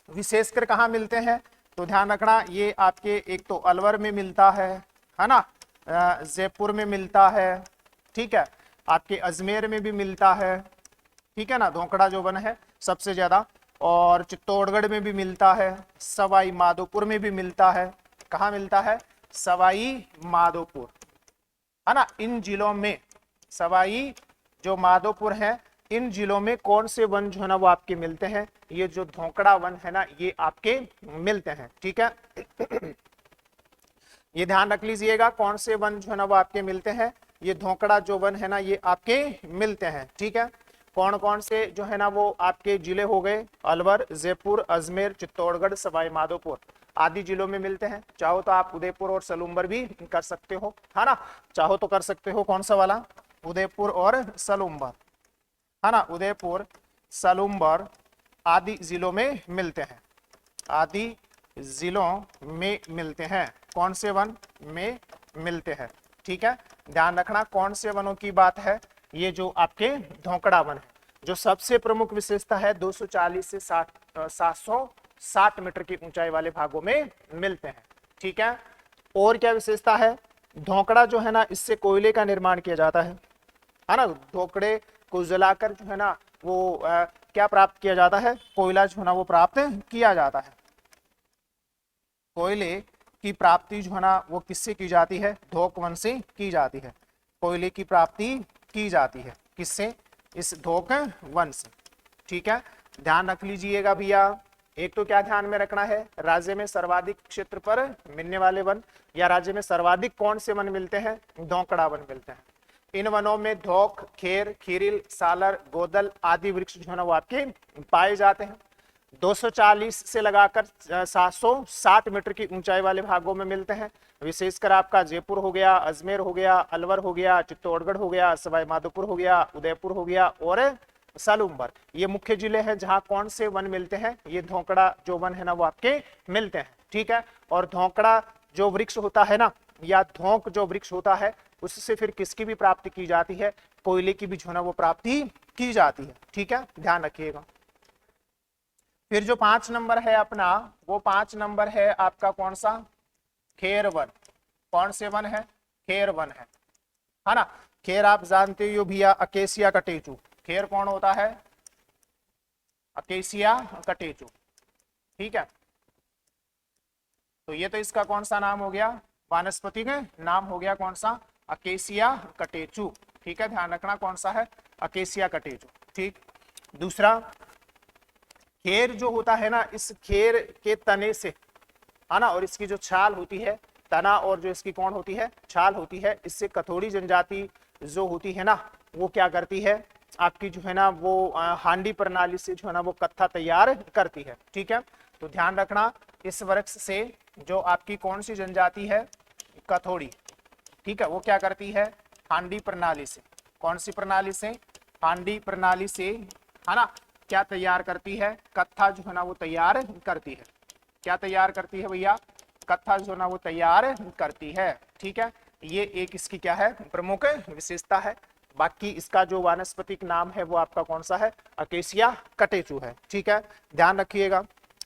विशेषकर कहाँ मिलते हैं? तो ध्यान रखना, ये आपके एक तो अलवर में मिलता है ना, जयपुर में मिलता है, ठीक है, आपके अजमेर में भी मिलता है, ठीक है ना, धोकड़ा जो वन है सबसे ज्यादा, और चित्तौड़गढ़ में भी मिलता है, सवाई माधोपुर में भी मिलता है। कहाँ मिलता है? सवाई माधोपुर, है ना। इन जिलों में, सवाई जो माधोपुर है, इन जिलों में कौन से वन जो है ना वो आपके मिलते हैं? ये जो धोकड़ा वन है ना ये आपके मिलते हैं। ठीक है, ये ध्यान रख लीजिएगा, कौन से वन जो है ना वो आपके मिलते हैं? ये धोकड़ा जो वन है ना ये आपके मिलते हैं। ठीक है, कौन कौन से जो है ना वो आपके जिले हो गए? अलवर, जयपुर, अजमेर, चित्तौड़गढ़, सवाई माधोपुर आदि जिलों में मिलते हैं। चाहो तो आप उदयपुर और सलूम्बर भी कर सकते हो, है ना, चाहो तो कर सकते हो। कौन सा वाला? उदयपुर और सलूम्बर, है ना, उदयपुर, सलूम्बर आदि जिलों में मिलते हैं, आदि जिलों में मिलते हैं। कौन से वन में मिलते हैं? ठीक है, ध्यान रखना कौन से वनों की बात है? ये जो आपके धोकड़ा वन है, जो सबसे प्रमुख विशेषता है 240 से 760 मीटर की ऊंचाई वाले भागों में मिलते हैं। ठीक है, और क्या विशेषता है? धोकड़ा जो है ना इससे कोयले का निर्माण किया जाता है ना। धोकड़े को जलाकर जो है ना वो क्या प्राप्त किया जाता है? कोयला जो है ना वो प्राप्त किया जाता है। कोयले की प्राप्ति जो है ना वो किससे की जाती है? धोक वन से की जाती है। कोयले की प्राप्ति की जाती है किससे? इस धोक वन से। ठीक है, ध्यान रख लीजिएगा भैया। एक तो क्या ध्यान में रखना है? राज्य में सर्वाधिक क्षेत्र पर मिलने वाले वन, या राज्य में सर्वाधिक कौन से वन मिलते हैं? धोकड़ा वन मिलते हैं। इन वनों में धोक, खेर, खीरिल, सालर, गोदल आदि वृक्ष जो है ना वो आपके पाए जाते हैं। 240 से लगाकर 760 मीटर की ऊंचाई वाले भागों में मिलते हैं। विशेषकर आपका जयपुर हो गया, अजमेर हो गया, अलवर हो गया, चित्तौड़गढ़ हो गया, सवाई माधोपुर हो गया, उदयपुर हो गया और सालुम्बर, ये मुख्य जिले हैं जहां कौन से वन मिलते हैं, ये धौकड़ा जो वन है ना वो आपके मिलते हैं। ठीक है, और धौकड़ा जो वृक्ष होता है ना, या धौंक जो वृक्ष होता है, उससे फिर किसकी भी प्राप्ति की जाती है, कोयले की भी जो है ना वो प्राप्ति की जाती है। ठीक है, ध्यान रखिएगा। फिर जो 5 नंबर है अपना, वो 5 नंबर है आपका कौन सा, खेर वन। कौन से वन है, खेर वन है ना। खेर आप जानते हो भैया, अकेसिया कटेचू। खेर कौन होता है, अकेसिया कटेचू। ठीक है, तो ये तो इसका कौन सा नाम हो गया, वानस्पति का नाम हो गया कौन सा, अकेसिया कटेचू। ठीक है, ध्यान रखना कौन सा है, अकेसिया कटेचू। ठीक, दूसरा खेर जो होता है ना, इस खेर के तने से है ना, और इसकी जो छाल होती है, तना और जो इसकी कौन होती है, छाल होती है, इससे कथोड़ी जनजाति जो होती है ना, वो क्या करती है आपकी जो है ना वो हांडी प्रणाली से जो है ना वो कत्था तैयार करती है। ठीक है, तो ध्यान रखना इस वृक्ष से जो आपकी कौन सी जनजाति है, कथोड़ी। ठीक है, वो क्या करती है, हांडी प्रणाली से, कौन सी प्रणाली से, हांडी प्रणाली से है ना, क्या तैयार करती है, कत्था जो है ना वो तैयार करती है। क्या तैयार करती है भैया, कत्था जो है ना वो तैयार करती है। ठीक है, ये एक इसकी क्या है, प्रमुख विशेषता है। बाकी इसका जो वानस्पतिक नाम है वो आपका कौन सा है, अकेसिया कटेचू है। ठीक है, ध्यान रखिएगा।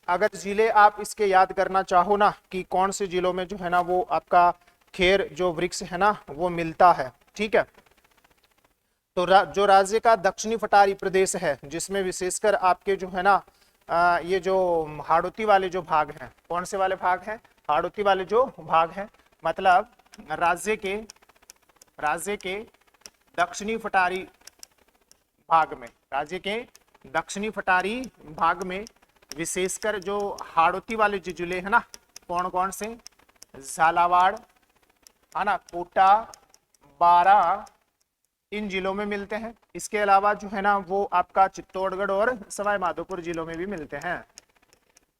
अगर जिले आप इसके याद करना चाहो ना कि कौन से जिलों में जो है ना वो आपका खेर जो वृक्ष है ना वो मिलता है, ठीक है, तो जो राज्य का दक्षिणी पठारी प्रदेश है, जिसमें विशेषकर आपके जो है ना ये जो हाड़ौती वाले जो भाग हैं, कौन से वाले भाग हैं, हाड़ौती वाले जो भाग हैं, मतलब राज्य के दक्षिणी पठारी भाग में, राज्य के दक्षिणी पठारी भाग में विशेषकर जो हाड़ौती वाले जो जिले हैं ना, कौन कौन से, झालावाड़ है ना, कोटा, बारा, इन जिलों में मिलते हैं। इसके अलावा जो है ना वो आपका चित्तौड़गढ़ और सवाई माधोपुर जिलों में भी मिलते हैं।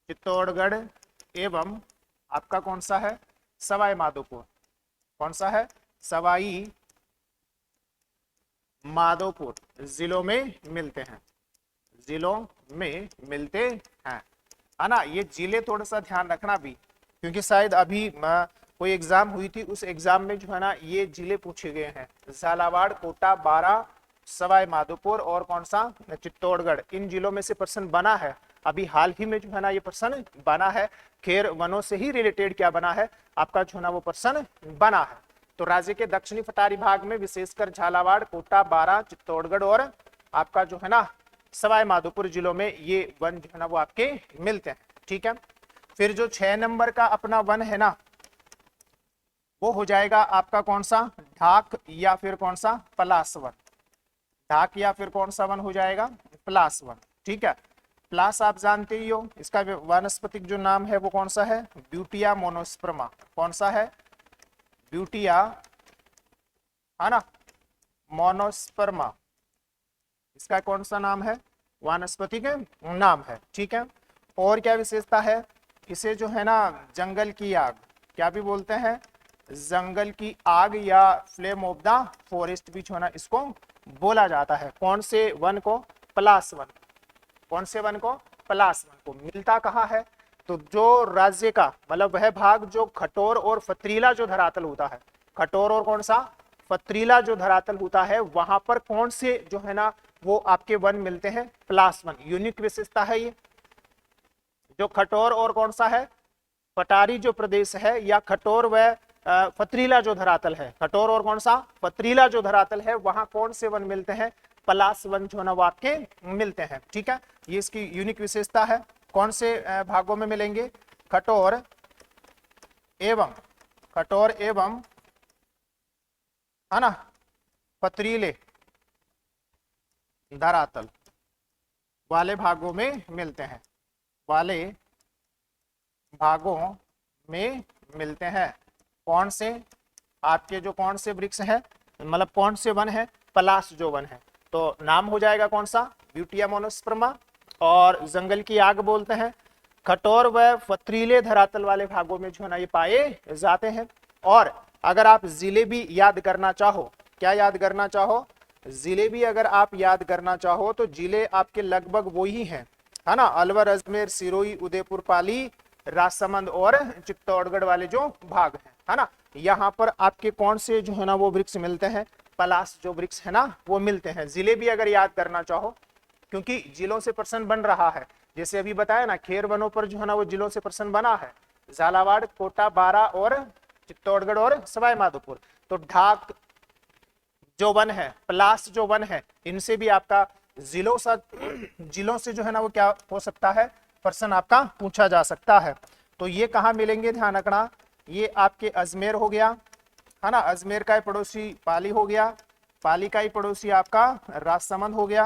चित्तौड़गढ़ एवं आपका कौन सा है, सवाई माधोपुर, कौन सा है, सवाई माधोपुर जिलों में मिलते हैं, जिलों में मिलते हैं, है ना। ये जिले थोड़ा सा ध्यान रखना भी, क्योंकि शायद अभी कोई एग्जाम हुई थी, उस एग्जाम में जो है ना ये जिले पूछे गए हैं, झालावाड़, कोटा, बारा, सवाई माधोपुर और कौन सा, चित्तौड़गढ़। इन जिलों में से प्रश्न बना है, अभी हाल ही में जो है ना ये प्रश्न बना है, खेर वनों से ही रिलेटेड क्या बना है आपका जो है ना वो प्रश्न बना है। तो राज्य के दक्षिणी पठारी भाग में विशेषकर झालावाड़, कोटा, बारा, चित्तौड़गढ़ और आपका जो है ना सवाई माधोपुर जिलों में ये वन जो है ना वो आपके मिलते हैं। ठीक है, फिर जो 6 नंबर का अपना वन है ना वो हो जाएगा आपका कौन सा, ढाक या फिर कौन सा, पलास वन। ढाक या फिर कौन सा वन हो जाएगा, पलास वन। ठीक है, पलास आप जानते ही हो, इसका वानस्पतिक जो नाम है वो कौन सा है, ब्यूटिया मोनोस्पर्मा। कौन सा है, ब्यूटिया है ना, मोनोस्पर्मा, इसका कौन सा नाम है, वानस्पतिक नाम है। ठीक है, और क्या विशेषता है, इसे जो है ना जंगल की आग, क्या भी बोलते हैं, जंगल की आग या फ्लेम ऑफ द फॉरेस्ट भी जो है ना इसको बोला जाता है। कौन से वन को, पलास वन। कौन से वन को, पलास वन को। मिलता कहाँ है, तो जो राज्य का मतलब वह भाग जो कठोर और पथरीला जो धरातल होता है, कठोर और कौन सा, पथरीला जो धरातल होता है, वहां पर कौन से जो है ना वो आपके वन मिलते हैं, पलास वन। यूनिक विशेषता है ये, जो कठोर और कौन सा है, पठारी जो प्रदेश है या कठोर व पथरीला जो धरातल है, कठोर और कौन सा, पथरीला जो धरातल है, वहां कौन से वन मिलते हैं, पलास वन जो ना आपके मिलते हैं। ठीक है, ये इसकी यूनिक विशेषता है। कौन से भागों में मिलेंगे, कठोर एवं है ना पथरीले धरातल वाले भागों में मिलते हैं, वाले भागों में मिलते हैं। कौन से, आपके जो कौन से वृक्ष है, मतलब कौन से वन है, पलास जो वन है, तो नाम हो जाएगा कौन सा, ब्यूटिया मोनोस्पर्मा। और जंगल की आग बोलते हैं। कठोर व पथरीले धरातल वाले भागों में जो है ना ये पाए जाते हैं। और अगर आप जिले भी याद करना चाहो, क्या याद करना चाहो, जिले भी अगर आप याद करना चाहो तो जिले आपके लगभग वही हैं, है ना, अलवर, अजमेर, सिरोही, उदयपुर, पाली, राजसमंद और चित्तौड़गढ़ वाले जो भाग हैं, है ना। यहाँ पर आपके कौन से जो है ना वो वृक्ष मिलते हैं, पलाश जो वृक्ष है ना वो मिलते हैं। जिले भी अगर याद करना चाहो, क्योंकि जिलों से प्रश्न बन रहा है, जैसे अभी बताया ना खेर वनों पर जो है ना वो जिलों से प्रश्न बना है, झालावाड़, कोटा, बारा और चित्तौड़गढ़ और सवाई माधोपुर। तो ढाक जो वन है, पलाश जो वन है, इनसे भी आपका जिलों से जो है ना वो क्या हो सकता है, प्रश्न आपका पूछा जा सकता है। तो ये कहाँ मिलेंगे, ध्यान रखना, ये आपके अजमेर हो गया, है ना, अजमेर का ही पड़ोसी पाली हो गया, पाली का ही पड़ोसी आपका राजसमंद हो गया,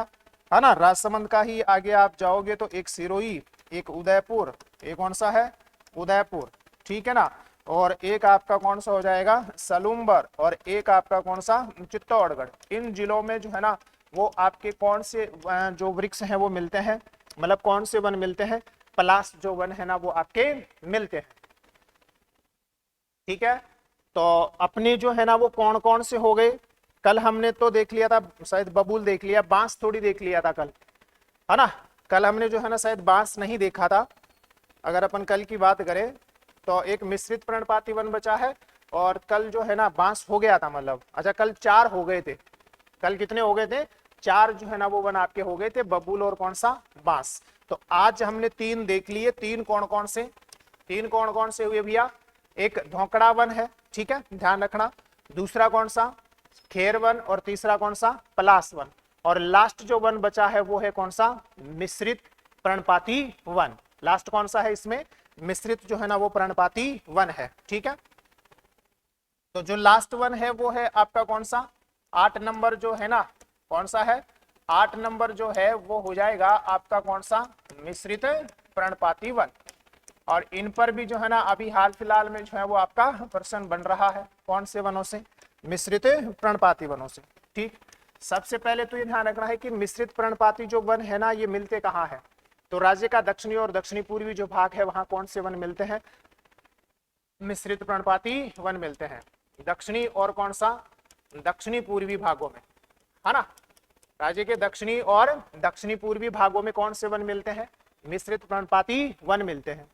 है ना, राजसमंद का ही आगे आप जाओगे तो एक सिरोही, एक उदयपुर, एक कौन सा है, उदयपुर, ठीक है ना, और एक आपका कौन सा हो जाएगा, सलूम्बर, और एक आपका कौन सा, चित्तौड़गढ़। इन जिलों में जो है ना वो आपके कौन से जो वृक्ष हैं वो मिलते हैं, मतलब कौन से वन मिलते हैं, पलाश जो वन है ना वो आपके मिलते हैं, ठीक है। तो अपने जो है ना वो कौन कौन से हो गए, कल हमने तो देख लिया था, शायद बबूल देख लिया, बांस थोड़ी देख लिया था कल, है ना, कल हमने जो है ना शायद बांस नहीं देखा था। अगर अपन कल की बात करें तो एक मिश्रित पर्णपाती वन बचा है, और कल जो है ना बांस हो गया था, मतलब अच्छा कल 4 हो गए थे, कल कितने हो गए थे, 4 जो है ना वो वन आपके हो गए थे, बबूल और कौन सा, बांस। तो आज हमने 3 देख लिए, 3 कौन कौन से, 3 कौन कौन से हुए भैया, एक धोकड़ा वन है, ठीक है, ध्यान रखना, दूसरा कौन सा, खेर वन, और तीसरा कौन सा, पलाश वन, और लास्ट जो वन बचा है वो है कौन सा, मिश्रित पर्णपाती वन। लास्ट कौन सा है इसमें, मिश्रित जो है ना वो पर्णपाती वन है, ठीक है। तो जो लास्ट वन है वो है आपका कौन सा, 8 नंबर जो है ना, कौन सा है, 8 नंबर जो है वो हो जाएगा आपका कौन सा, मिश्रित पर्णपाती वन। और इन पर भी जो है ना अभी हाल फिलहाल में जो है वो आपका प्रश्न बन रहा है, कौन से वनों से, मिश्रित पर्णपाती वनों से, ठीक। सबसे पहले तो ये ध्यान रखना है कि मिश्रित पर्णपाती जो वन है ना ये मिलते कहाँ है, तो राज्य का दक्षिणी और दक्षिणी पूर्वी जो भाग है वहां कौन से वन मिलते हैं, मिश्रित पर्णपाती वन मिलते हैं, दक्षिणी और कौन सा, दक्षिणी पूर्वी भागों में, है ना, राज्य के दक्षिणी और दक्षिणी पूर्वी भागों में कौन से वन मिलते हैं, मिश्रित पर्णपाती वन मिलते हैं।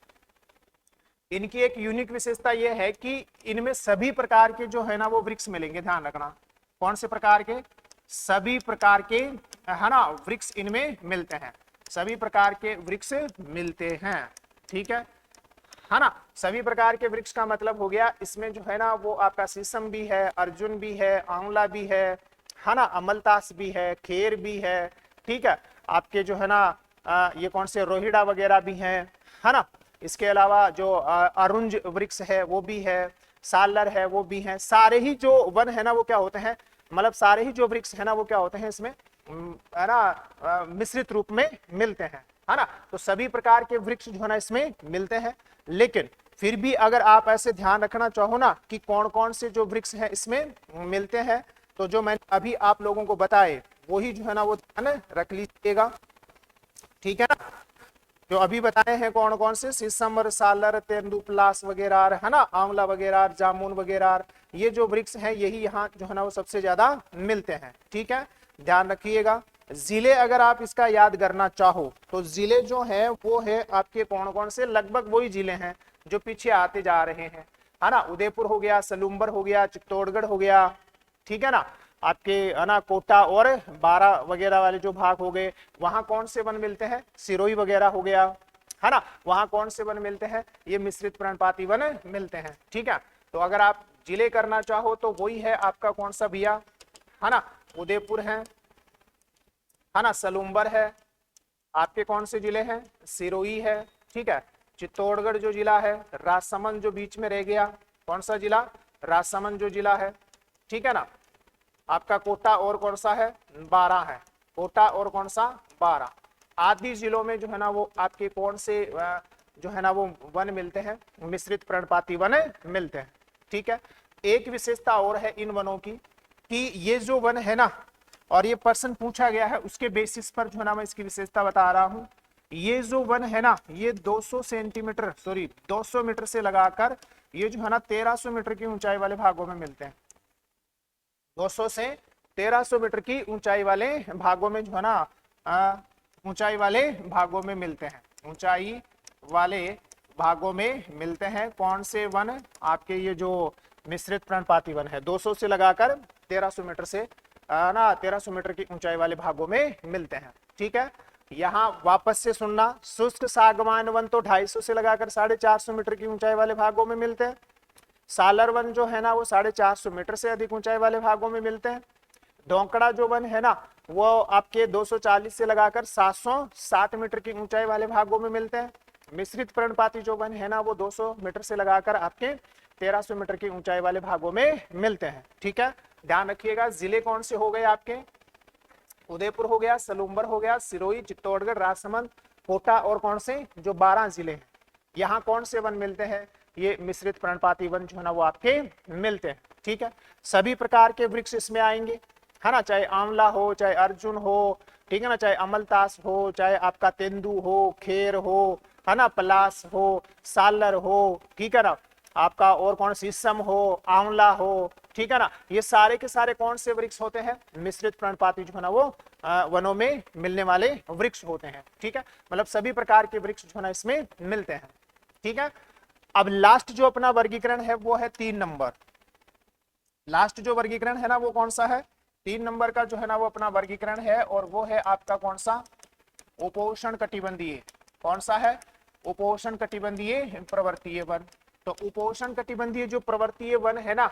इनकी एक यूनिक विशेषता यह है कि इनमें सभी प्रकार के जो है ना वो वृक्ष मिलेंगे, ध्यान रखना, कौन से प्रकार के, सभी प्रकार के, है ना, वृक्ष इनमें मिलते हैं, सभी प्रकार के वृक्ष मिलते हैं, ठीक है ना। सभी प्रकार के वृक्ष का मतलब हो गया इसमें जो है ना वो आपका शीशम भी है, अर्जुन भी है, आंवला भी है ना, अमलतास भी है, खेर भी है, ठीक है, आपके जो है ना ये कौन से रोहिड़ा वगैरह भी हैं, है ना। इसके अलावा जो अरुंज वृक्ष है वो भी है, सालर है वो भी है, सारे ही जो वन है ना वो क्या होते हैं, मतलब सारे ही जो वृक्ष है ना वो क्या होते हैं इसमें, है ना, मिश्रित रूप में मिलते हैं, है ना। तो सभी प्रकार के वृक्ष जो है ना इसमें मिलते हैं, लेकिन फिर भी अगर आप ऐसे ध्यान रखना चाहो ना कि कौन कौन से जो वृक्ष हैं इसमें मिलते हैं, तो जो मैंने अभी आप लोगों को बताए वही जो है ना वो ध्यान रख लीजिएगा, ठीक है ना। जो अभी बताए हैं कौन कौन से, शीशम, सालर, तेंदुपलास वगैरह, है ना, आंवला वगैरह, जामुन वगैरह, ये जो वृक्ष हैं यही यहाँ जो है ना वो सबसे ज्यादा मिलते हैं, ठीक है, ध्यान रखिएगा। जिले अगर आप इसका याद करना चाहो तो जिले जो है वो है आपके कौन कौन से, लगभग वही जिले हैं जो पीछे आते जा रहे हैं, है ना, उदयपुर हो गया, सलूम्बर हो गया, चित्तौड़गढ़ हो गया, ठीक है ना, आपके है ना कोटा और बारा वगैरह वाले जो भाग हो गए, वहां कौन से वन मिलते हैं, सिरोही वगैरह हो गया, है ना, वहां कौन से वन मिलते हैं, ये मिश्रित पर्णपाती वन मिलते हैं, ठीक है। तो अगर आप जिले करना चाहो तो वही है आपका कौन सा भैया, है ना, उदयपुर है ना, सलूम्बर है, आपके कौन से जिले हैं, सिरोही है, ठीक है, चित्तौड़गढ़ जो जिला है, राजसमंद जो बीच में रह गया, कौन सा जिला, राजसमंद जो जिला है, ठीक है ना, आपका कोटा और कौन सा है, बारा है, कोटा और कौन सा, बारा, आदि जिलों में जो है ना वो आपके कौन से जो है ना वो वन मिलते हैं, मिश्रित पर्णपाती वन मिलते हैं, ठीक है। एक विशेषता और है इन वनों की कि ये जो वन है ना, और ये प्रश्न पूछा गया है उसके बेसिस पर जो है ना मैं इसकी विशेषता बता रहा हूं, ये जो वन है ना, ये 200 सेंटीमीटर, सॉरी 200 मीटर से लगाकर ये जो है ना 1300 मीटर की ऊंचाई वाले भागों में मिलते हैं। 200 से 1300 मीटर की ऊंचाई वाले भागों में जो है ना ऊंचाई वाले भागों में मिलते हैं, ऊंचाई वाले भागों में मिलते हैं। कौन से वन? आपके ये जो मिश्रित पर्णपाती वन है, 200 से लगाकर 1300 मीटर से ना 1300 मीटर की ऊंचाई वाले भागों में मिलते हैं। ठीक है, यहाँ वापस से सुनना, शुष्क सागवान वन तो 250 से लगाकर 450 मीटर की ऊंचाई वाले भागों में मिलते हैं। सालर वन जो है ना वो 450 मीटर से अधिक ऊंचाई वाले भागों में मिलते हैं। ढोंकड़ा जो वन है ना वो आपके 240 से लगाकर 760 मीटर की ऊंचाई वाले भागों में मिलते हैं। मिश्रित पर्णपाती जो वन है ना वो 200 मीटर से लगाकर आपके 1300 मीटर की ऊंचाई वाले भागों में मिलते हैं। ठीक है, ध्यान रखिएगा। जिले कौन से हो गए आपके? उदयपुर हो गया, सलूम्बर हो गया, सिरोही, चित्तौड़गढ़, राजसमंद, कोटा और कौन से जो 12 जिले हैं, यहाँ कौन से वन मिलते हैं? ये मिश्रित पर्णपाती वन जो है ना वो आपके मिलते हैं। ठीक है, सभी प्रकार के वृक्ष इसमें आएंगे, है ना, चाहे आंवला हो, चाहे अर्जुन हो, ठीक है ना, चाहे अमलतास हो, चाहे आपका तेंदू हो, खेर हो, है ना, पलास हो, सालर हो, ठीक है ना, आपका और कौन, शीशम हो, आंवला हो, ठीक है ना, ये सारे के सारे कौन से वृक्ष होते हैं? मिश्रित पर्णपाती जो है ना वो वनों में मिलने वाले वृक्ष होते हैं। ठीक है, मतलब सभी प्रकार के वृक्ष जो है ना इसमें मिलते हैं। ठीक है, अब लास्ट जो अपना वर्गीकरण है वो है 3 नंबर। लास्ट जो वर्गीकरण है ना वो कौन सा है? 3 नंबर का जो है ना वो अपना वर्गीकरण है, और वो है आपका कौन सा? उपोष्ण कटिबंधीय। कौन सा है? उपोष्ण कटिबंधीय प्रवर्तीय वन। तो उपोष्ण कटिबंधीय जो प्रवर्तीय वन है ना,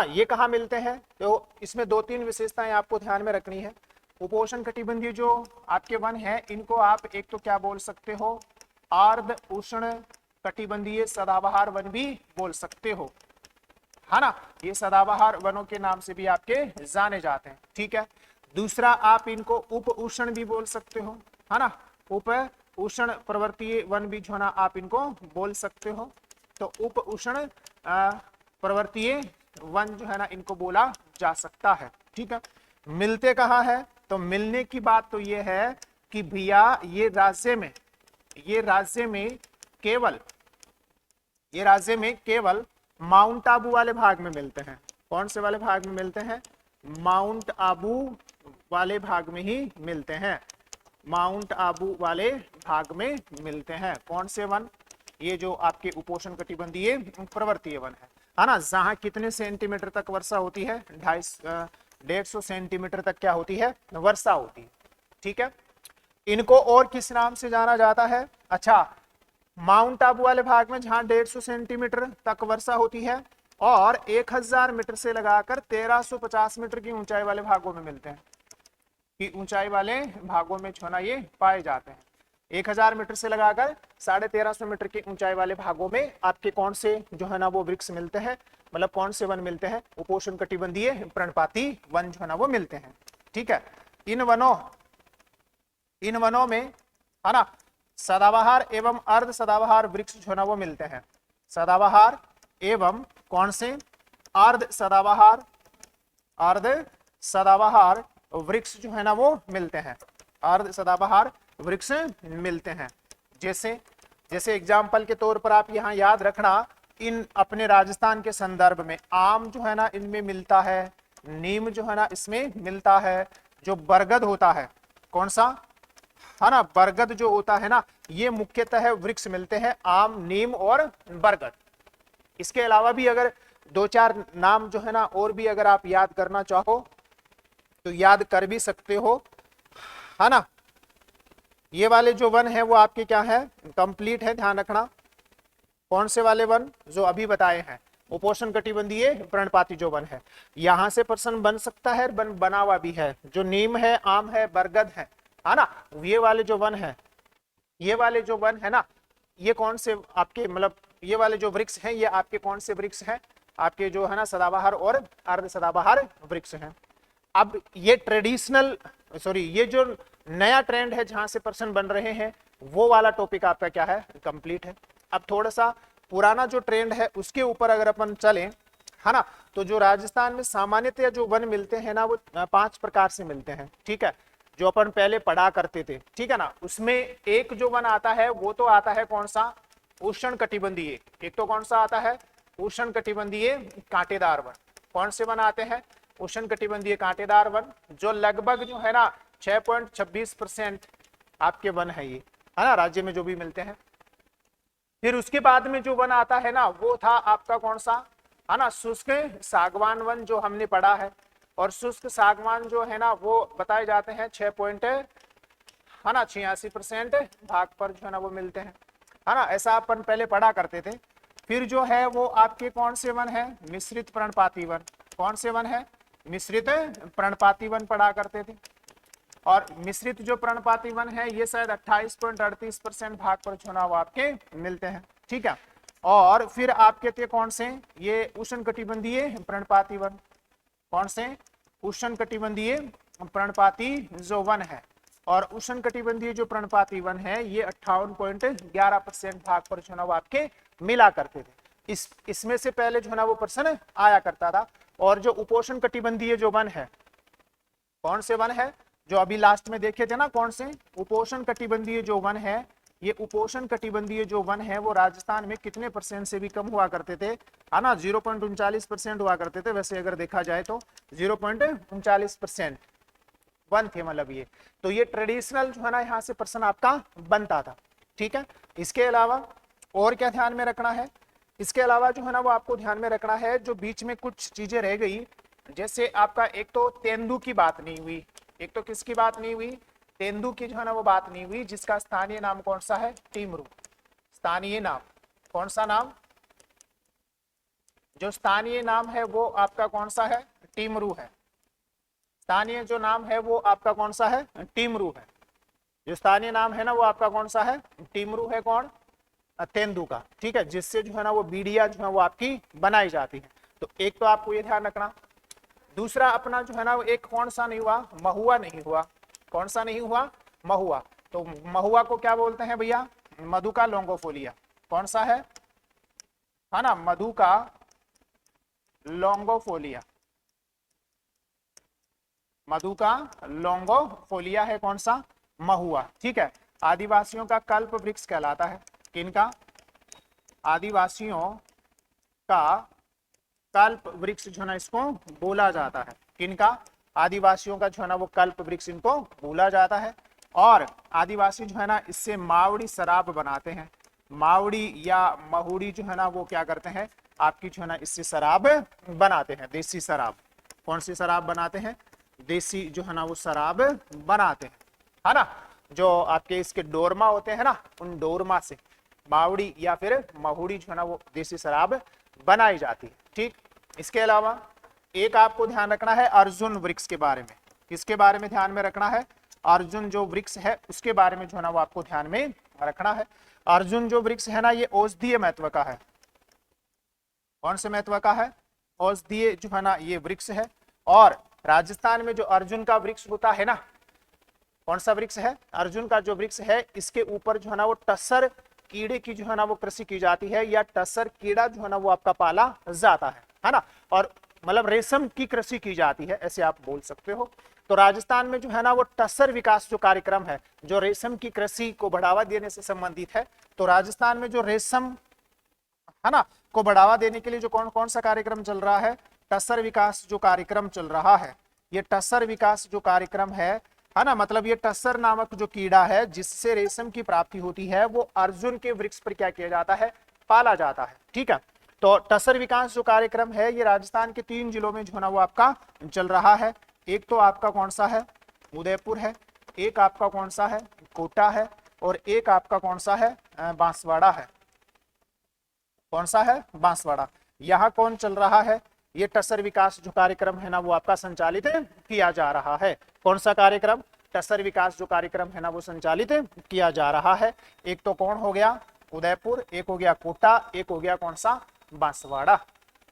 ये कहाँ मिलते हैं? तो इसमें 2-3 विशेषताएं आपको ध्यान में रखनी है। उपोष्ण कटिबंधीय जो आपके वन है इनको आप एक तो क्या बोल सकते हो? अर्ध उष्ण कटिबंधीय सदाबहार वन भी बोल सकते हो, है ना, ये सदाबहार वनों के नाम से भी आपके जाने जाते हैं। ठीक है, दूसरा आप इनको उप उष्ण भी बोल सकते हो, है ना, उप उष्ण प्रवर्तीय वन भी जो है ना आप इनको बोल सकते हो। तो उप उष्ण प्रवर्तीय वन जो है ना इनको बोला जा सकता है। ठीक है, मिलते कहाँ है? तो मिलने की बात तो ये है कि भैया ये राज्य में केवल माउंट आबू वाले भाग में मिलते हैं। कौन से वाले भाग में मिलते हैं? माउंट आबू वाले भाग में ही मिलते हैं। माउंट आबू वाले भाग में मिलते हैं। कौन से वन? ये जो आपके उपोष्ण कटिबंधीय प्रवर्तीय वन है ना, जहां कितने सेंटीमीटर तक वर्षा होती है? 150 सेंटीमीटर तक क्या होती है? वर्षा होती है। ठीक है, इनको और किस नाम से जाना जाता है? अच्छा, माउंट आबू वाले भाग में जहां 150 सेंटीमीटर तक वर्षा होती है, और 1000 मीटर से लगाकर 1350 मीटर की ऊंचाई वाले भागों में मिलते हैं, कि ऊंचाई वाले भागों में जो है ना ये पाए जाते हैं। 1000 मीटर से लगाकर 1350 मीटर की ऊंचाई वाले भागों में आपके कौन से जो है ना वो वृक्ष मिलते हैं, मतलब कौन से वन मिलते हैं? उपोष्ण कटिबंधीय पर्णपाती वन जो है ना वो मिलते हैं। ठीक है, इन वनों में, है ना, सदाबहार एवं अर्ध सदाबहार वृक्ष जो है ना वो मिलते हैं। सदाबहार एवं कौन से? अर्ध सदाबहार वृक्ष जो है ना वो मिलते हैं। अर्ध सदाबहार वृक्ष मिलते हैं। जैसे एग्जाम्पल के तौर पर आप यहाँ याद रखना, इन अपने राजस्थान के संदर्भ में आम जो है ना इनमें मिलता है, नीम जो है ना इसमें मिलता है, जो बरगद होता है, कौन सा, है ना, बरगद जो होता है ना, ये मुख्यतः वृक्ष मिलते हैं, आम, नीम और बरगद। इसके अलावा भी अगर 2-4 नाम जो है ना और भी अगर आप याद करना चाहो तो याद कर भी सकते हो, है ना। ये वाले जो वन है वो आपके क्या है? कंप्लीट है, ध्यान रखना। कौन से वाले वन? जो अभी बताए हैं, उपोष्ण कटिबंधीय पर्णपाती जो वन है। यहां से प्रश्न बन सकता है, बना हुआ भी है, जो नीम है, आम है, बरगद है ना, ये वाले जो वन है, ना, ये कौन से आपके, मतलब ये वाले जो वृक्ष हैं ये आपके कौन से वृक्ष हैं? आपके जो है ना सदाबहार और अर्ध सदाबहार वृक्ष हैं। अब ये ये जो नया ट्रेंड है जहां से प्रश्न बन रहे हैं वो वाला टॉपिक आपका क्या है? कंप्लीट है। अब थोड़ा सा पुराना जो ट्रेंड है उसके ऊपर अगर अपन चलें, है ना, तो जो राजस्थान में सामान्यतः जो वन मिलते हैं ना वो 5 प्रकार से मिलते हैं। ठीक है, जो अपन पहले पढ़ा करते थे, ठीक है ना, उसमें एक जो वन आता है वो तो आता है कौन सा, उष्ण कटिबंधीय। एक तो कौन सा आता है, उष्ण कटिबंधीय कांटेदार वन। कौन से वन आते हैं, उष्ण कटिबंधीय कांटेदार वन, जो लगभग जो है ना 6.26% आपके वन है ये, है ना, राज्य में जो भी मिलते हैं। फिर उसके बाद में जो वन आता है ना वो था आपका कौन सा, है ना, शुष्क सागवान वन जो हमने पढ़ा है। और शुष्क सागवान जो है ना वो बताए जाते हैं 86% भाग पर जो है ना वो मिलते हैं, है ना, ऐसा अपन पहले पढ़ा करते थे। फिर जो है वो आपके कौन से वन है, मिश्रित पर्णपाती वन। कौन से वन है, मिश्रित पर्णपाती वन पढ़ा करते थे। और मिश्रित जो पर्णपाती वन है ये शायद 28.38% भाग पर चुनाव आपके मिलते हैं, ठीक है। और फिर आपके थे कौन से, ये उष्ण कटिबंधीय पर्णपाती वन। कौन से, उष्ण कटिबंधीय पर्णपाती जो वन है। और उष्ण कटिबंधीय जो पर्णपाती वन है ये 58.11% भाग पर चुनाव आपके मिला करते थे। इसमें से पहले जो है ना वो प्रश्न आया करता था। और जो उपोष्ण कटिबंधीय जो वन है, कौन से वन है, जो अभी लास्ट में देखे थे ना, कौन से, उपोष्ण कटिबंधीय जो वन है, ये उपोष्ण कटिबंधीय जो वन है वो राजस्थान में कितने परसेंट से भी कम हुआ करते थे, है ना, 0.39% हुआ करते थे। वैसे अगर देखा जाए तो 0.39% वन थे, मतलब ये तो ये ट्रेडिशनल जो है ना यहाँ से प्रश्न आपका बनता था, ठीक है। इसके अलावा और क्या ध्यान में रखना है, इसके अलावा जो है ना वो आपको ध्यान में रखना है जो बीच में कुछ चीजें रह गई, जैसे आपका एक तो तेंदु की बात नहीं हुई, एक तो किसकी बात नहीं हुई, तेंदु की जो है ना वो बात नहीं हुई, जिसका स्थानीय नाम कौन सा है, टीमरू। स्थानीय नाम, कौन सा नाम, जो स्थानीय नाम है वो आपका कौन सा है, टीमरू है। स्थानीय जो नाम है वो आपका कौन सा है, टीमरू है। जो स्थानीय नाम है ना वो आपका कौन सा है, टीमरू है। कौन, तेंदु का, ठीक है, जिससे जो है ना वो बीड़िया जो है वो आपकी बनाई जाती है। तो एक तो आपको ये ध्यान रखना। दूसरा अपना जो है ना एक कौन सा नहीं हुआ, महुआ नहीं हुआ। कौन सा नहीं हुआ, महुआ। तो महुआ को क्या बोलते हैं भैया, मधुका लॉन्गोफोलिया। कौन सा है ना, मधुका लॉन्गोफोलिया। मधुका लॉन्गोफोलिया है कौन सा, महुआ, ठीक है। आदिवासियों का कल्प वृक्ष कहलाता है, किनका, आदिवासियों का कल्प वृक्ष जो है ना इसको बोला जाता है, किनका, आदिवासियों का जो है ना वो कल्प वृक्ष इनको बोला जाता है। और आदिवासी जो है ना इससे मावड़ी शराब बनाते हैं, मावड़ी या महुड़ी जो है ना वो क्या करते हैं आपकी जो है ना इससे शराब बनाते हैं, देसी शराब। कौन सी शराब बनाते हैं, देसी जो है ना वो शराब बनाते हैं, है ना। जो आपके इसके डोरमा होते हैं ना, उन डोरमा से मावड़ी या फिर महुड़ी जो है ना वो देसी शराब बनाई जाती है, ठीक। इसके अलावा एक आपको ध्यान रखना है अर्जुन वृक्ष के बारे में। किसके बारे में ध्यान में रखना है, अर्जुन जो वृक्ष है उसके बारे में जो है ना वो आपको ध्यान में रखना है। अर्जुन जो वृक्ष है ना ये औषधीय महत्व का है। कौन से महत्व का है, औषधीय जो है ना ये वृक्ष है। और राजस्थान में जो अर्जुन का वृक्ष होता है ना, कौन सा वृक्ष है, अर्जुन का जो वृक्ष है, इसके ऊपर जो है ना वो टसर कीड़े की जो है ना वो कृषि की जाती है, या टसर कीड़ा जो है ना वो आपका पाला जाता है ना। और मतलब रेशम की कृषि की जाती है, ऐसे आप बोल सकते हो। तो राजस्थान में जो है ना वो टसर विकास जो कार्यक्रम है, जो रेशम की कृषि को बढ़ावा देने से संबंधित है, तो राजस्थान में जो रेशम है ना को बढ़ावा देने के लिए जो कौन कौन सा कार्यक्रम चल रहा है, टसर विकास जो कार्यक्रम चल रहा है। ये टसर विकास जो कार्यक्रम है ना, मतलब ये टसर नामक जो कीड़ा है जिससे रेशम की प्राप्ति होती है, वो अर्जुन के वृक्ष पर क्या किया जाता है, पाला जाता है, ठीक है। तो टसर विकास जो कार्यक्रम है ये राजस्थान के 3 जिलों में जो है ना वो आपका चल रहा है। एक तो आपका कौन सा है, उदयपुर है, एक आपका कौन सा है, कोटा है, और एक आपका कौन सा है, बांसवाड़ा है। कौन सा है, बांसवाड़ा। यहाँ कौन चल रहा है, ये टसर विकास जो कार्यक्रम है ना वो आपका संचालित किया जा रहा है। कौन सा कार्यक्रम, टसर विकास जो कार्यक्रम है ना वो संचालित किया जा रहा है। एक तो कौन हो गया, उदयपुर, एक हो गया कोटा, एक हो गया कौन सा, बांसवाड़ा।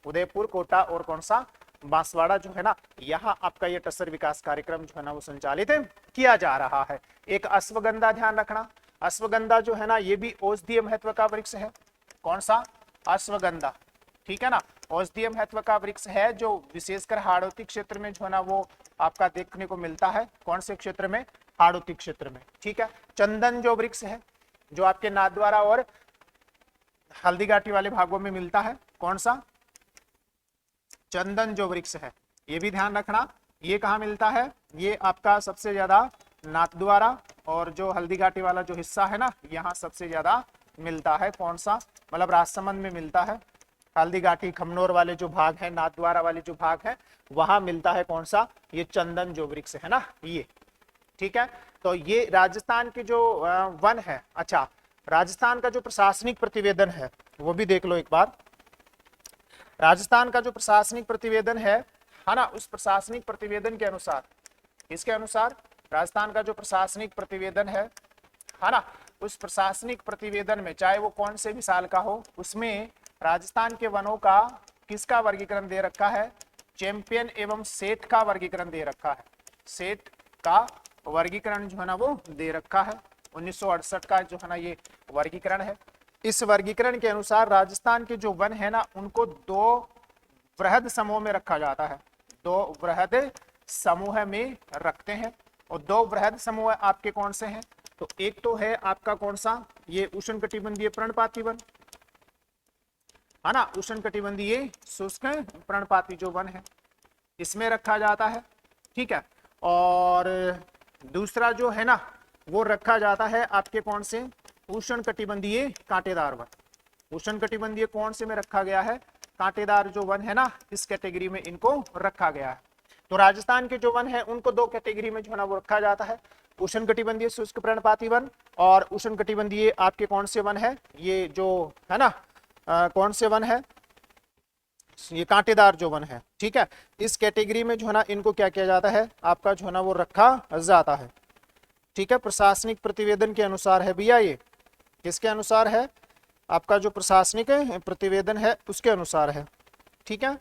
उदयपुर, कोटा और कौन सा, बांसवाड़ा जो है ना, यहाँ आपका ये टसर विकास कार्यक्रम जो है ना वो संचालित किया जा रहा है। एक अश्वगंधा ध्यान रखना, अश्वगंधा जो है ना ये भी औषधीय महत्व का वृक्ष है। कौन सा, अश्वगंधा, ठीक है ना। औषधीय महत्व का वृक्ष है जो विशेषकर हाड़ौती क्षेत्र में जो है ना वो आपका देखने को मिलता है। कौन से क्षेत्र में? हाड़ौती क्षेत्र में। ठीक है। चंदन जो वृक्ष है जो आपके नाथद्वारा और हल्दी घाटी वाले भागों में मिलता है, कौन सा? चंदन जो वृक्ष है, ये भी ध्यान रखना। ये कहाँ मिलता है? ये आपका सबसे ज्यादा नाथद्वारा और जो हल्दी घाटी वाला जो हिस्सा है ना, यहाँ सबसे ज्यादा मिलता है। कौन सा? मतलब राजसमंद में मिलता है। हल्दी घाटी खमनोर वाले जो भाग है, नाथद्वारा वाले जो भाग है, वहां मिलता है कौन सा? ये चंदन जो वृक्ष है ना, ये। ठीक है। तो ये राजस्थान के जो वन है। अच्छा, राजस्थान का जो प्रशासनिक प्रतिवेदन है वो भी देख लो एक बार। राजस्थान का जो प्रशासनिक प्रतिवेदन है ना, उस प्रशासनिक प्रतिवेदन के अनुसार, इसके अनुसार राजस्थान का जो प्रशासनिक प्रतिवेदन है ना, उस प्रशासनिक प्रतिवेदन में चाहे वो कौन से भी साल का हो, उसमें राजस्थान के वनों का किसका वर्गीकरण दे रखा है? चैंपियन एवं सेठ का वर्गीकरण दे रखा है। सेठ का वर्गीकरण जो है ना वो दे रखा है। 1968 का जो है ना ये वर्गीकरण है। इस वर्गीकरण के अनुसार राजस्थान के जो वन है ना, उनको दो वृहद समूह में रखा जाता है। दो वृहद समूह में रखते हैं। और दो वृहद समूह आपके कौन से हैं? तो एक तो है आपका कौन सा? ये उष्णकटिबंधीय पर्णपाती वन है ना, उष्णकटिबंधीय शुष्क पर्णपाती जो वन है, इसमें रखा जाता है। ठीक है। और दूसरा जो है ना वो रखा जाता है आपके कौन से? उष्णकटिबंधीय कांटेदार वन। उष्णकटिबंधीय कौन से में रखा गया है? कांटेदार जो वन है ना, इस कैटेगरी में इनको रखा गया है। तो राजस्थान के जो वन है उनको दो कैटेगरी में जो है ना वो रखा जाता है। उष्णकटिबंधीय शुष्क पर्णपाती वन और उष्णकटिबंधीय आपके कौन से वन है? ये जो है ना कौन से वन है? ये कांटेदार जो वन है। ठीक है। इस कैटेगरी में जो है ना इनको क्या किया जाता है? आपका जो है ना वो रखा जाता है। ठीक है। प्रशासनिक प्रतिवेदन के अनुसार है भैया। ये किसके अनुसार है? आपका जो प्रशासनिक प्रतिवेदन है उसके अनुसार है। ठीक है।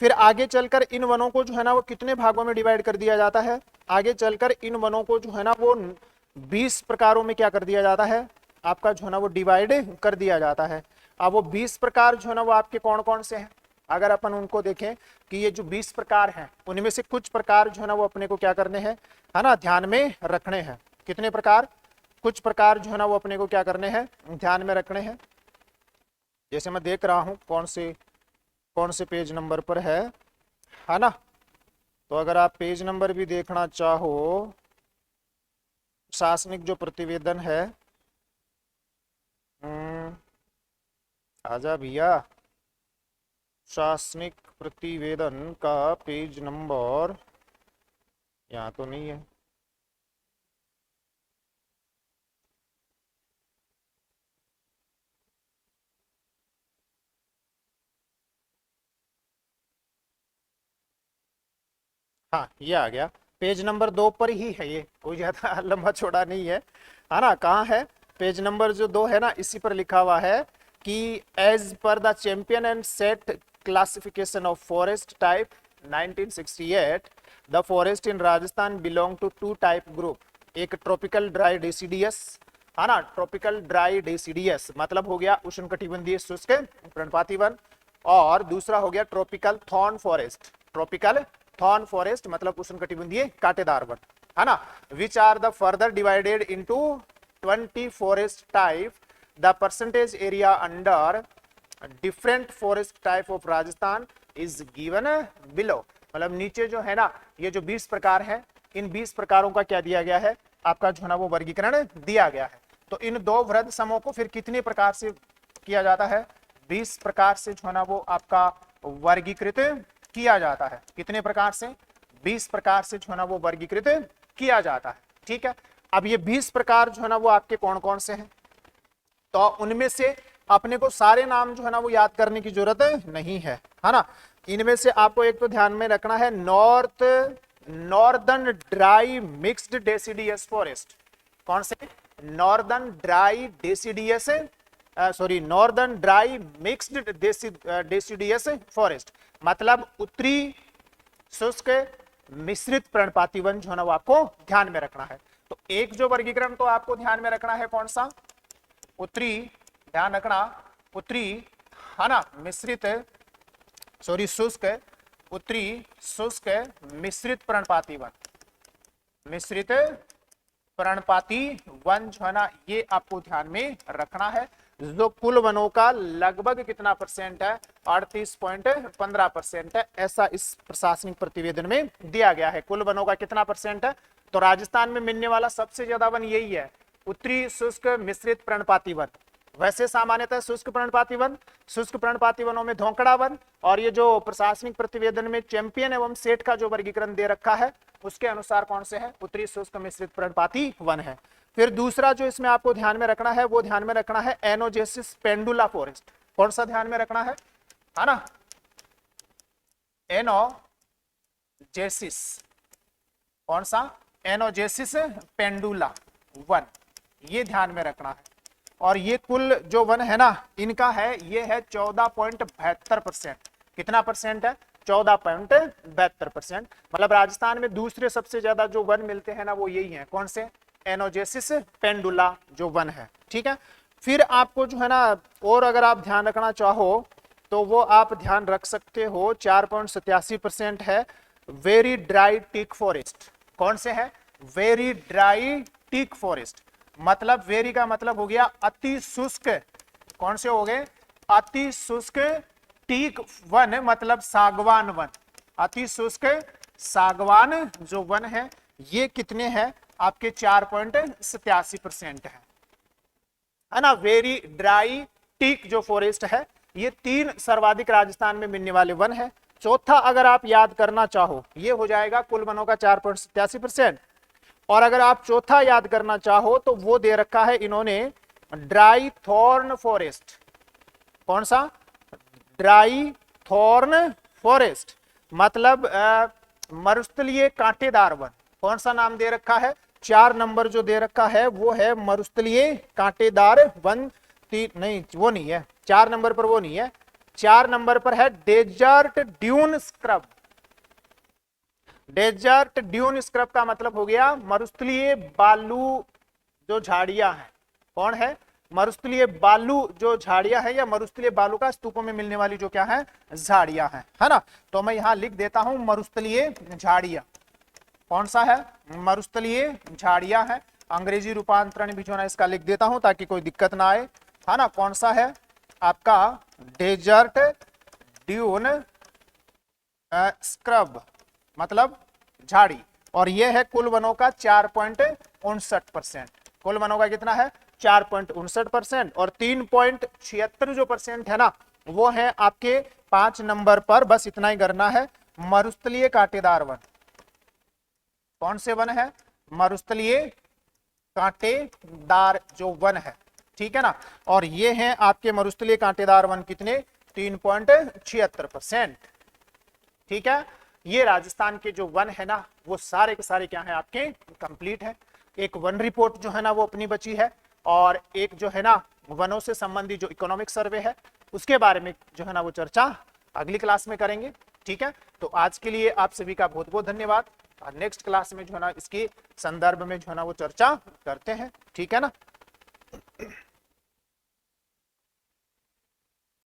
फिर आगे चलकर इन वनों को जो है ना वो कितने भागों में डिवाइड कर दिया जाता है? आगे चलकर इन वनों को जो है ना वो 20 प्रकारों में क्या कर दिया जाता है? आपका जो है ना वो डिवाइड कर दिया जाता है। अब वो 20 प्रकार जो है ना वो आपके कौन कौन से हैं? अगर अपन उनको देखें कि ये जो 20 प्रकार हैं, उनमें से कुछ प्रकार जो है ना वो अपने को क्या करने हैं, है ना, ध्यान में रखने हैं। कितने प्रकार? कुछ प्रकार जो है ना वो अपने को क्या करने हैं? ध्यान में रखने हैं। जैसे मैं देख रहा हूं कौन से पेज नंबर पर है ना। तो अगर आप पेज नंबर भी देखना चाहो, प्रशासनिक जो प्रतिवेदन है, आजा भैया, प्रशासनिक प्रतिवेदन का पेज नंबर यहाँ तो नहीं है। हाँ, ये आ गया। पेज नंबर 2 पर ही है, ये कोई ज्यादा लंबा चौड़ा नहीं है ना। कहाँ है? पेज नंबर जो 2 है ना, इसी पर लिखा हुआ है कि as per the Champion and Seth classification of forest type 1968 the forest in Rajasthan belong to 2 type group. एक ट्रॉपिकल ड्राई डेसिडियस है ना, ट्रॉपिकल ड्राई डेसिडियस मतलब हो गया उष्णकटिबंधीय शुष्क पर्णपाती वन, और दूसरा हो गया tropical thorn forest. Tropical thorn forest मतलब उष्णकटिबंधीय कांटेदार वन, है ना। Which are the further divided into 20 forest type. The percentage area under different forest type of Rajasthan is given below. मतलब नीचे जो है ना ये जो 20 प्रकार है, इन 20 प्रकारों का क्या दिया गया है? आपका जो है ना वो वर्गीकरण दिया गया है। तो इन दो वृहद समूह को फिर कितने प्रकार से किया जाता है? 20 प्रकार से जो है ना वो आपका वर्गीकृत किया जाता है। कितने प्रकार से? 20 प्रकार से जो है ना वो वर्गीकृत किया जाता है। ठीक है। अब ये 20 प्रकार जो है ना वो आपके कौन कौन से हैं? तो उनमें से अपने को सारे नाम जो है ना वो याद करने की जरूरत नहीं है ना। इनमें से आपको एक तो ध्यान में रखना है northern dry mixed deciduous forest. कौन से? Northern dry deciduous northern dry mixed deciduous forest मतलब उत्तरी शुष्क मिश्रित पर्णपाती वन जो है ना वो आपको ध्यान में रखना है। तो एक जो वर्गीकरण तो आपको ध्यान में रखना है, कौन सा? उत्तरी, ध्यान रखना, उत्तरी है ना मिश्रित सॉरी शुष्क, उत्तरी शुष्क मिश्रित पर्णपाती वन, मिश्रित पर्णपाती वन जो है ना, ये आपको ध्यान में रखना है। जो कुल वनों का लगभग कितना परसेंट है, 38.15% है, ऐसा इस प्रशासनिक प्रतिवेदन में दिया गया है। कुल वनों का कितना परसेंट है, तो राजस्थान में मिलने वाला सबसे ज्यादा वन यही है, उत्तरी शुष्क मिश्रित पर्णपाती वन। वैसे सामान्यतः शुष्क पर्णपाती वन, शुष्क पर्णपाती वनों में धोंकड़ा वन, और ये जो प्रशासनिक प्रतिवेदन में चैंपियन एवं सेठ का जो वर्गीकरण दे रखा है उसके अनुसार कौन से है, उत्तरी शुष्क मिश्रित पर्णपाती वन है। फिर दूसरा जो इसमें आपको ध्यान में रखना है, वो ध्यान में रखना है एनोजेसिस पेंडुला फॉरेस्ट। कौन सा ध्यान में रखना है ना, एनोजेसिस, कौन सा, एनोजेसिस पेंडुला वन, ये ध्यान में रखना है। और ये कुल जो वन है ना, इनका है, ये है 14.72%। कितना परसेंट है, 14.72%। मतलब राजस्थान में दूसरे सबसे ज्यादा जो वन मिलते हैं ना, वो यही है, कौन से, एनोजेसिस पेंडुला जो वन है। ठीक है, फिर आपको जो है ना, और अगर आप ध्यान रखना चाहो तो वो आप ध्यान रख सकते हो, 4.87% है वेरी ड्राई टीक फॉरेस्ट। कौन से है, वेरी ड्राई टीक फॉरेस्ट, मतलब वेरी का मतलब हो गया अति शुष्क, कौन से हो गए, अति शुष्क टीक वन, मतलब सागवान वन, अति शुष्क सागवान जो वन है, ये कितने हैं आपके, 4.87% है ना। वेरी ड्राई टीक जो फॉरेस्ट है, ये 3 सर्वाधिक राजस्थान में मिलने वाले वन है। चौथा अगर आप याद करना चाहो, ये हो जाएगा कुल वनों का 4.87%। और अगर आप चौथा याद करना चाहो तो वो दे रखा है इन्होंने ड्राई थॉर्न फॉरेस्ट। कौन सा, ड्राई थॉर्न फॉरेस्ट, मतलब मरुस्थलीय कांटेदार वन। कौन सा नाम दे रखा है, 4 नंबर जो दे रखा है वो है मरुस्थलीय कांटेदार वन। नहीं वो नहीं है, 4 नंबर पर वो नहीं है, 4 नंबर पर है desert dune scrub. Desert dune scrub का मतलब हो गया मरुस्थलीय बालू जो झाड़ियां हैं। कौन है, मरुस्थलीय बालू जो झाड़ियां है, या मरुस्थलीय बालू का स्तूपों में मिलने वाली जो क्या है, झाड़ियां हैं, है ना। तो मैं यहां लिख देता हूं मरुस्थलीय झाड़ियां। कौन सा है, मरुस्थलीय झाड़ियां है। अंग्रेजी रूपांतरण भी जो है इसका लिख देता हूं ताकि कोई दिक्कत ना आए, है ना। कौन सा है आपका, डेजर्ट ड्यून स्क्रब, मतलब झाड़ी। और यह है कुल वनों का 4.59%। कुल वनों का कितना है, 4.59%। और 3.76 जो परसेंट है ना, वो है आपके 5 नंबर पर, बस इतना ही करना है, मरुस्थलीय कांटेदार वन। कौन से वन है, मरुस्थलीय कांटेदार जो वन है, ठीक है ना। और ये हैं आपके मरुस्थलीय कांटेदार वन कितने, 3.76%। ठीक है, ये राजस्थान के जो वन है ना, वो सारे के सारे क्या है आपके, कंप्लीट है। एक वन रिपोर्ट जो है ना वो अपनी बची है, और एक जो है ना वनों से संबंधित जो इकोनॉमिक सर्वे है उसके बारे में जो है ना वो चर्चा अगली क्लास में करेंगे। ठीक है, तो आज के लिए आप सभी का बहुत बहुत धन्यवाद। नेक्स्ट क्लास में जो है ना इसके संदर्भ में जो है ना वो चर्चा करते हैं। ठीक है ना।